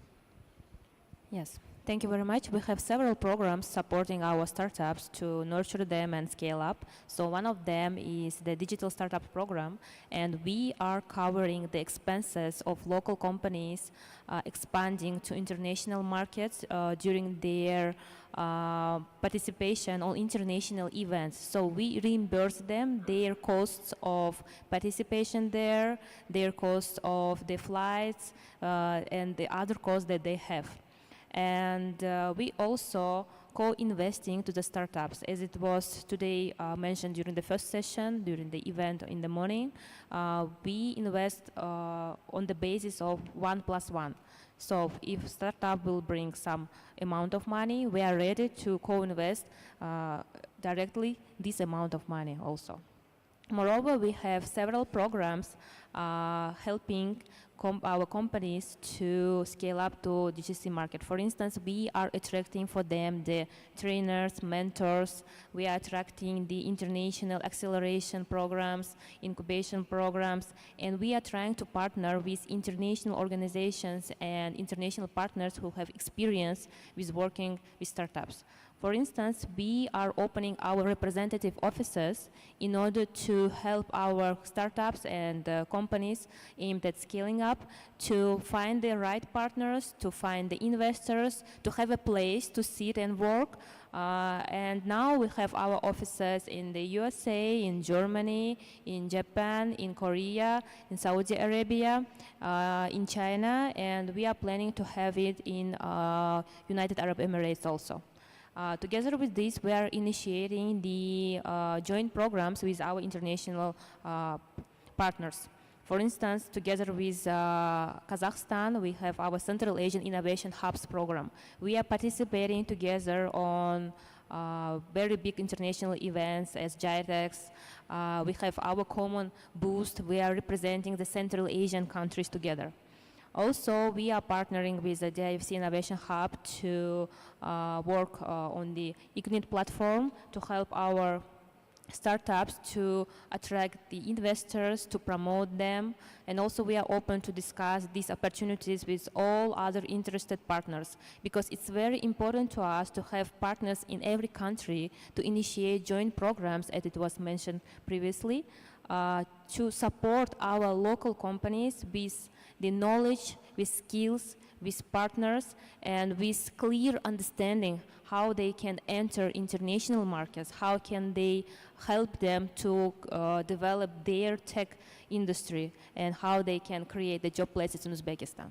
[SPEAKER 17] Yes. Thank you very much. We have several programs supporting our startups to nurture them and scale up. So one of them is the Digital Startup Program, and we are covering the expenses of local companies expanding to international markets during their participation on international events. So we reimburse them their costs of participation there, their costs of the flights, and the other costs that they have. And we also co-investing to the startups, as it was today mentioned during the first session, during the event in the morning. We invest on the basis of 1+1. So if startup will bring some amount of money, we are ready to co-invest directly this amount of money also. Moreover, we have several programs helping our companies to scale up to GCC market. For instance, we are attracting for them the trainers, mentors. We are attracting the international acceleration programs, incubation programs, and we are trying to partner with international organizations and international partners who have experience with working with startups. For instance, we are opening our representative offices in order to help our startups and companies aimed at scaling up to find the right partners, to find the investors, to have a place to sit and work. And now we have our offices in the USA, in Germany, in Japan, in Korea, in Saudi Arabia, in China, and we are planning to have it in United Arab Emirates also. Together with this, we are initiating the joint programs with our international partners. For instance, together with Kazakhstan, we have our Central Asian Innovation Hubs program. We are participating together on very big international events as GITEX. We have our common booth. We are representing the Central Asian countries together. Also, we are partnering with the DIFC Innovation Hub to work on the IGNIT platform to help our startups to attract the investors, to promote them, and also we are open to discuss these opportunities with all other interested partners, because it's very important to us to have partners in every country to initiate joint programs, as it was mentioned previously, to support our local companies with the knowledge, with skills, with partners, and with clear understanding how they can enter international markets, how can they help them to develop their tech industry, and how they can create the job places in Uzbekistan.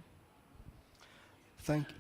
[SPEAKER 14] Thank you.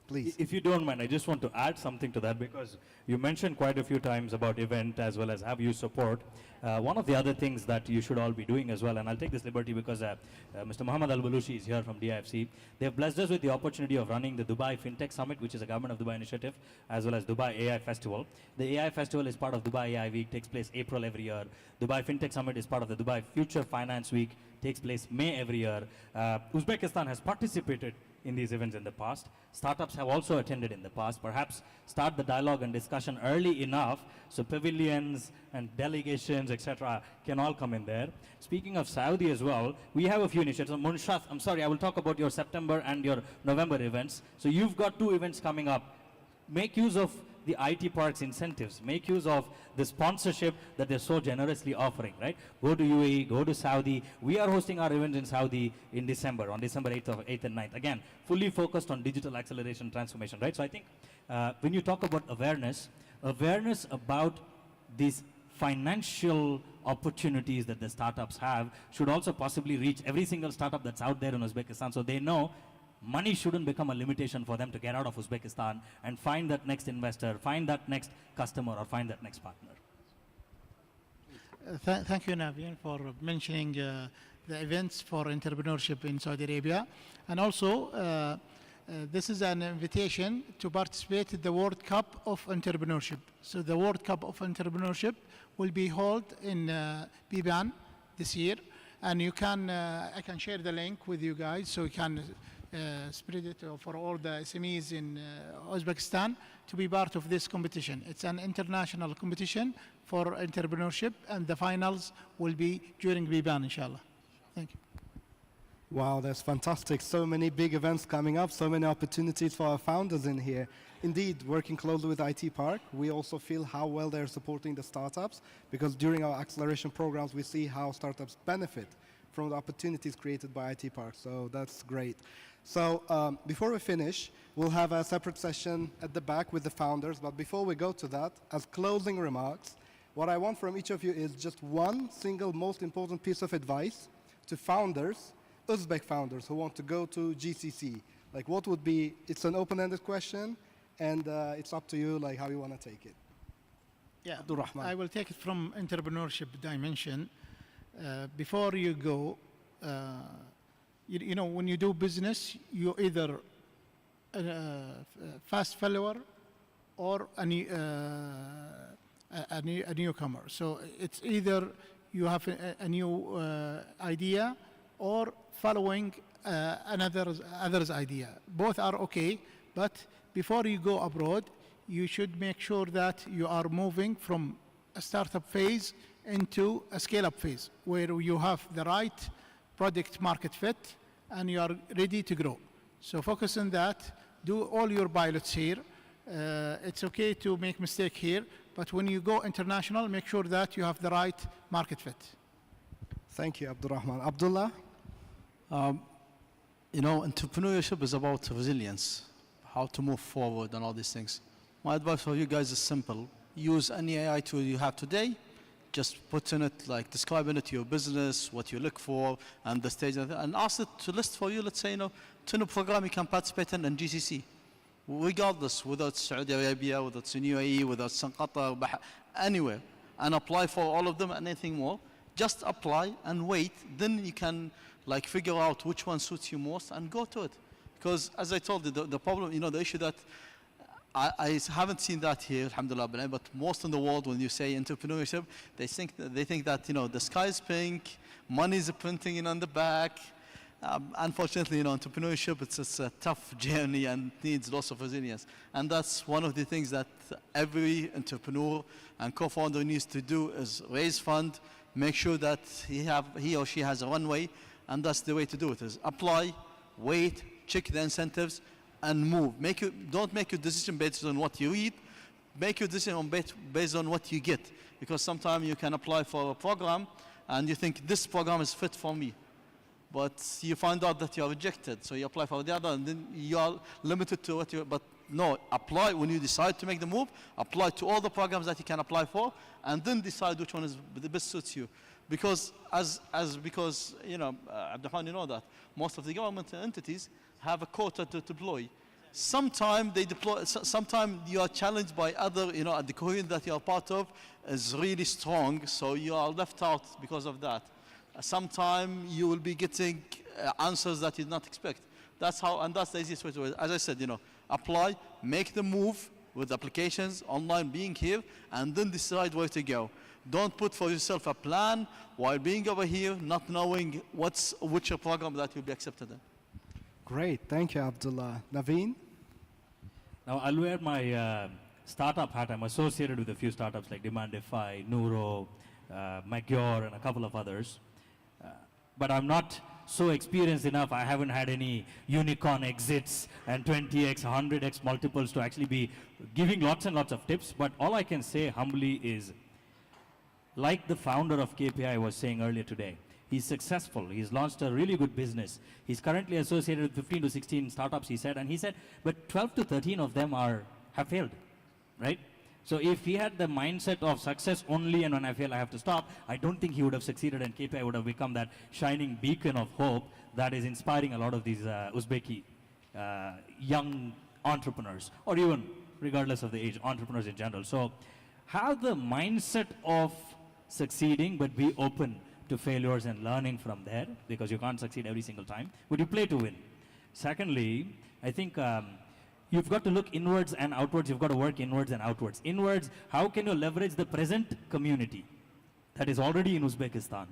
[SPEAKER 14] Please.
[SPEAKER 16] If you don't mind, I just want to add something to that, because you mentioned quite a few times about event as well as have you support. One of the other things that you should all be doing as well, and I'll take this liberty because Mr. Muhammad Al-Balushi is here from DIFC. They have blessed us with the opportunity of running the Dubai FinTech Summit, which is a Government of Dubai initiative, as well as Dubai AI Festival. The AI Festival is part of Dubai AI Week, takes place April every year. Dubai FinTech Summit is part of the Dubai Future Finance Week, takes place May every year. Uzbekistan has participated in these events in the past. Startups have also attended in the past. Perhaps start the dialogue and discussion early enough so pavilions and delegations, etc., can all come in there. Speaking of Saudi as well, we have a few initiatives. Munshat, I'm sorry, I will talk about your September and your November events. So you've got 2 events coming up. Make use of the IT parks incentives. Make use of the sponsorship that they're so generously offering, right? Go to UAE, go to Saudi. We are hosting our event in Saudi in December, on December 8th and 9th. Again, fully focused on digital acceleration transformation, right? So I think when you talk about awareness about these financial opportunities that the startups have should also possibly reach every single startup that's out there in Uzbekistan, so they know money shouldn't become a limitation for them to get out of Uzbekistan and find that next investor, find that next customer, or find that next partner.
[SPEAKER 13] Thank you, Naveen, for mentioning the events for entrepreneurship in Saudi Arabia. And also, this is an invitation to participate in the World Cup of Entrepreneurship. So the World Cup of Entrepreneurship will be held in Biban this year. And you can, I can share the link with you guys so you can spread it for all the SMEs in Uzbekistan to be part of this competition. It's an international competition for entrepreneurship, and the finals will be during Biban, inshallah. Thank you.
[SPEAKER 14] Wow, that's fantastic. So many big events coming up, so many opportunities for our founders in here. Indeed, working closely with IT Park, we also feel how well they're supporting the startups, because during our acceleration programs, we see how startups benefit from the opportunities created by IT Park. So that's great. So before we finish, we'll have a separate session at the back with the founders. But before we go to that, as closing remarks, what I want from each of you is just one single most important piece of advice to founders, Uzbek founders who want to go to GCC. Like what would be, it's an open-ended question, and it's up to you like how you want to take it.
[SPEAKER 13] Yeah, I will take it from entrepreneurship dimension. Before you go, you know, when you do business, you're either a fast follower or a newcomer. So it's either you have a new idea or following another's idea. Both are okay, but before you go abroad, you should make sure that you are moving from a startup phase into a scale-up phase where you have the right product market fit and you are ready to grow. So focus on that, do all your pilots here. It's okay to make mistake here, but when you go international, make sure that you have the right market fit.
[SPEAKER 14] Thank you, Abdurrahman. Abdullah?
[SPEAKER 15] You know, entrepreneurship is about resilience, how to move forward and all these things. My advice for you guys is simple. Use any AI tool you have today. Just put in it, like describing it to your business, what you look for, and the stage, and ask it to list for you, let's say, you know, 10 program you can participate in GCC. Regardless, whether it's Saudi Arabia, whether it's in UAE, whether it's in Qatar, anywhere, and apply for all of them and anything more. Just apply and wait, then you can like figure out which one suits you most and go to it. Because as I told you, the problem, you know, the issue that I haven't seen that here, alhamdulillah, but most in the world, when you say entrepreneurship, they think that, you know, the sky is pink, money is printing in on the back. Unfortunately, you know, entrepreneurship, it's a tough journey and needs lots of resilience. And that's one of the things that every entrepreneur and co-founder needs to do is raise fund, make sure that he or she has a runway, and that's the way to do it, is apply, wait, check the incentives, and move. Don't make your decision based on what you read, make your decision based on what you get. Because sometimes you can apply for a program, and you think this program is fit for me. But you find out that you are rejected, so you apply for the other, and then you are limited to what you, but no, apply when you decide to make the move, apply to all the programs that you can apply for, and then decide which one is the best suits you. Because because you know, Abdurrahman, you know that most of the government entities have a quota to deploy. Sometimes they deploy, sometimes you are challenged by other, you know, the cohort that you are part of is really strong, so you are left out because of that. Sometimes you will be getting answers that you did not expect. That's how, and that's the easiest way to do it. As I said, you know, apply, make the move with applications, online, being here, and then decide where to go. Don't put for yourself a plan while being over here, not knowing which program that you'll be accepted in.
[SPEAKER 14] Great, thank you, Abdullah. Naveen?
[SPEAKER 16] Now, I'll wear my startup hat. I'm associated with a few startups like Demandify, Nuro, Maggior, and a couple of others. But I'm not so experienced enough. I haven't had any unicorn exits and 20x, 100x multiples to actually be giving lots and lots of tips. But all I can say humbly is, like the founder of KPI was saying earlier today, he's successful. He's launched a really good business. He's currently associated with 15 to 16 startups, he said. And he said, but 12 to 13 of them have failed, right? So if he had the mindset of success only and when I fail, I have to stop, I don't think he would have succeeded, and KPI would have become that shining beacon of hope that is inspiring a lot of these Uzbeki young entrepreneurs, or even, regardless of the age, entrepreneurs in general. So have the mindset of succeeding, but be open to failures and learning from there, because you can't succeed every single time, but you play to win. Secondly, I think you've got to look inwards and outwards. You've got to work inwards and outwards. Inwards, how can you leverage the present community that is already in Uzbekistan?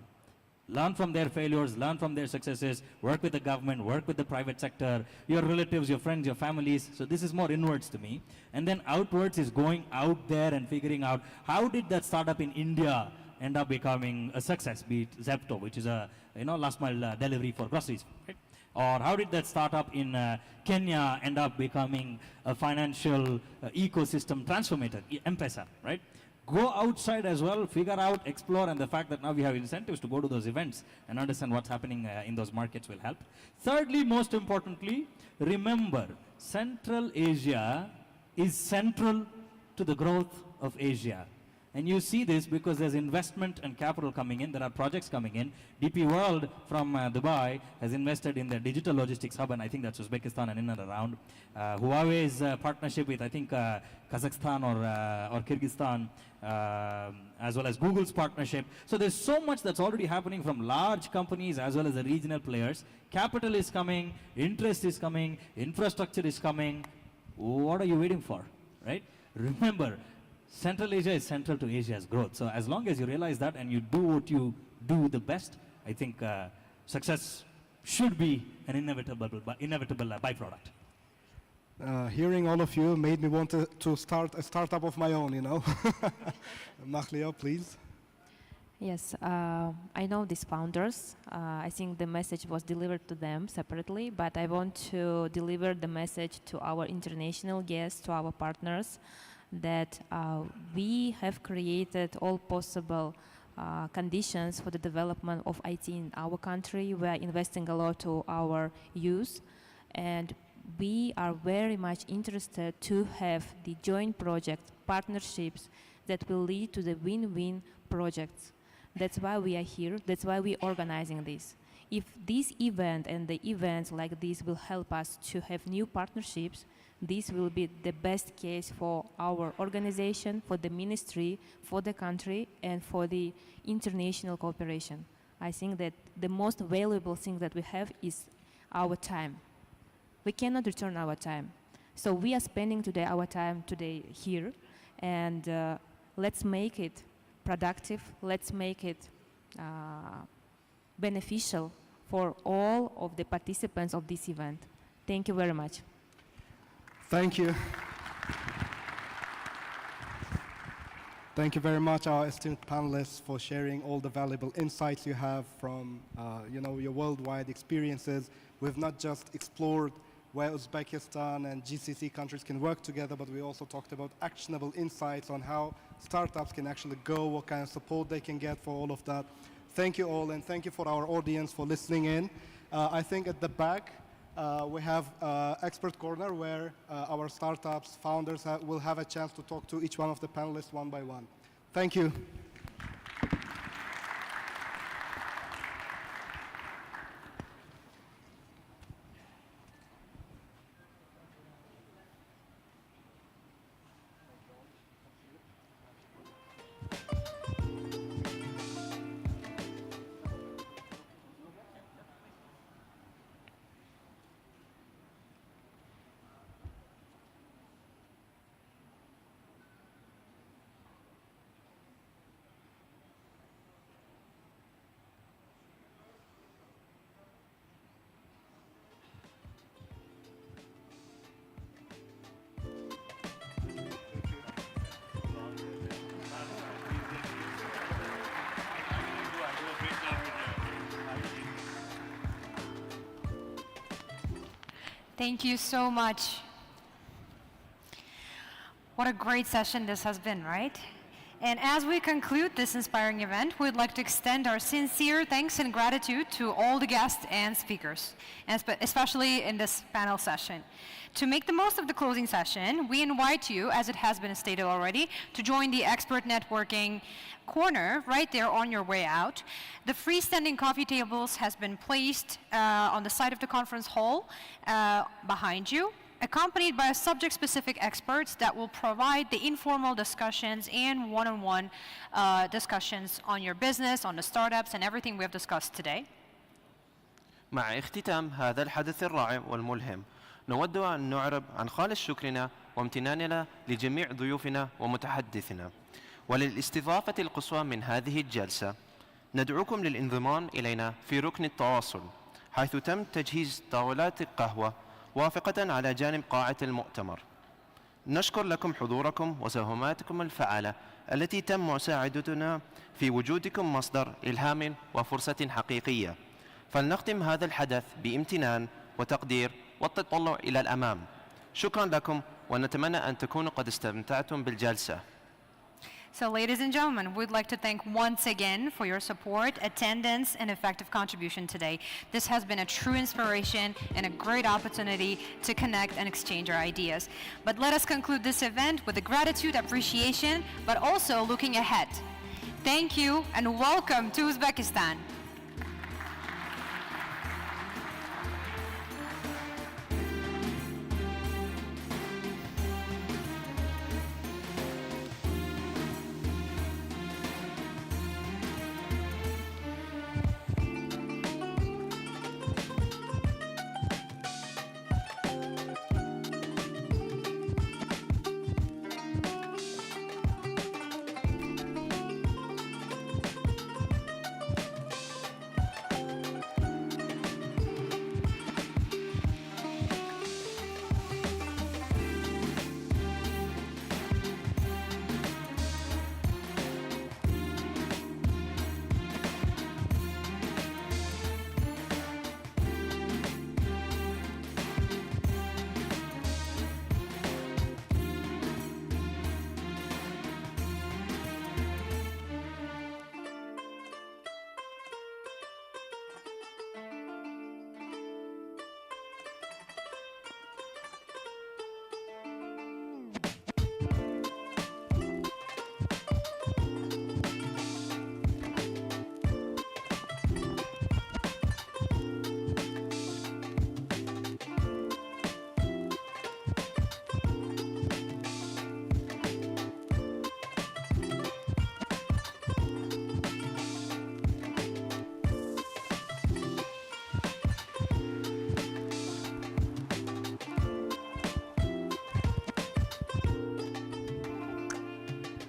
[SPEAKER 16] Learn from their failures, learn from their successes, work with the government, work with the private sector, your relatives, your friends, your families. So this is more inwards to me. And then outwards is going out there and figuring out how did that startup in India end up becoming a success, be it Zepto, which is a last mile delivery for groceries, right? Or how did that startup in Kenya end up becoming a financial ecosystem transformator, M-Pesa, right? Go outside as well, figure out, explore, and the fact that now we have incentives to go to those events and understand what's happening in those markets will help. Thirdly, most importantly, remember, Central Asia is central to the growth of Asia. And you see this because there's investment and capital coming in. There are projects coming in. DP World from Dubai has invested in the digital logistics hub, and I think that's Uzbekistan and in and around. Huawei's partnership with, I think, Kazakhstan or Kyrgyzstan, as well as Google's partnership. So there's so much that's already happening from large companies as well as the regional players. Capital is coming, interest is coming, infrastructure is coming. What are you waiting for, right? Remember, Central Asia is central to Asia's growth. So as long as you realize that and you do what you do the best, I think success should be an inevitable byproduct.
[SPEAKER 14] Hearing all of you made me want to start a startup of my own, Mahlia, please.
[SPEAKER 17] Yes, I know these founders. I think the message was delivered to them separately, but I want to deliver the message to our international guests, to our partners, that we have created all possible conditions for the development of IT in our country. We are investing a lot to our youth, and we are very much interested to have the joint projects, partnerships that will lead to the win-win projects. That's why we are here. That's why we're organizing this. If this event and the events like this will help us to have new partnerships, this will be the best case for our organization, for the ministry, for the country, and for the international cooperation. I think that the most valuable thing that we have is our time. We cannot return our time. So we are spending today our time today here, and let's make it productive. Let's make it beneficial for all of the participants of this event. Thank you very much.
[SPEAKER 14] Thank you. Thank you very much, our esteemed panelists, for sharing all the valuable insights you have from your worldwide experiences. We've not just explored where Uzbekistan and GCC countries can work together, but we also talked about actionable insights on how startups can actually go, what kind of support they can get for all of that. Thank you all, and thank you for our audience for listening in. I think at the back, we have expert corner where our startups founders will have a chance to talk to each one of the panelists one by one. Thank you.
[SPEAKER 6] Thank you so much. What a great session this has been, right? And as we conclude this inspiring event, we'd like to extend our sincere thanks and gratitude to all the guests and speakers, and especially in this panel session. To make the most of the closing session, we invite you, as it has been stated already, to join the expert networking corner right there on your way out. The freestanding coffee tables has been placed on the side of the conference hall behind you, accompanied by subject-specific experts that will provide the informal discussions and one-on-one discussions on your business, on the startups, and everything we have discussed today.
[SPEAKER 10] مع اختتام هذا الحدث الرائع والملهم، نود أن نعرب عن خالص شكرنا وامتناننا لجميع ضيوفنا ومتحدثنا، وللاستضافة القصوى من هذه الجلسة. ندعوكم للانضمام إلينا في ركن التواصل، حيث تم تجهيز طاولات القهوة وافقة على جانب قاعة المؤتمر. نشكر لكم حضوركم وسهاماتكم الفعالة التي تم مساعدتنا في وجودكم مصدر إلهام وفرصة حقيقية. فلنختم هذا الحدث بامتنان وتقدير والتطلع إلى الأمام. شكرا لكم ونتمنى أن تكونوا قد استمتعتم بالجلسة.
[SPEAKER 6] So ladies and gentlemen, we'd like to thank once again for your support, attendance, and effective contribution today. This has been a true inspiration and a great opportunity to connect and exchange our ideas. But let us conclude this event with a gratitude, appreciation, but also looking ahead. Thank you and welcome to Uzbekistan.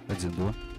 [SPEAKER 18] Один, два.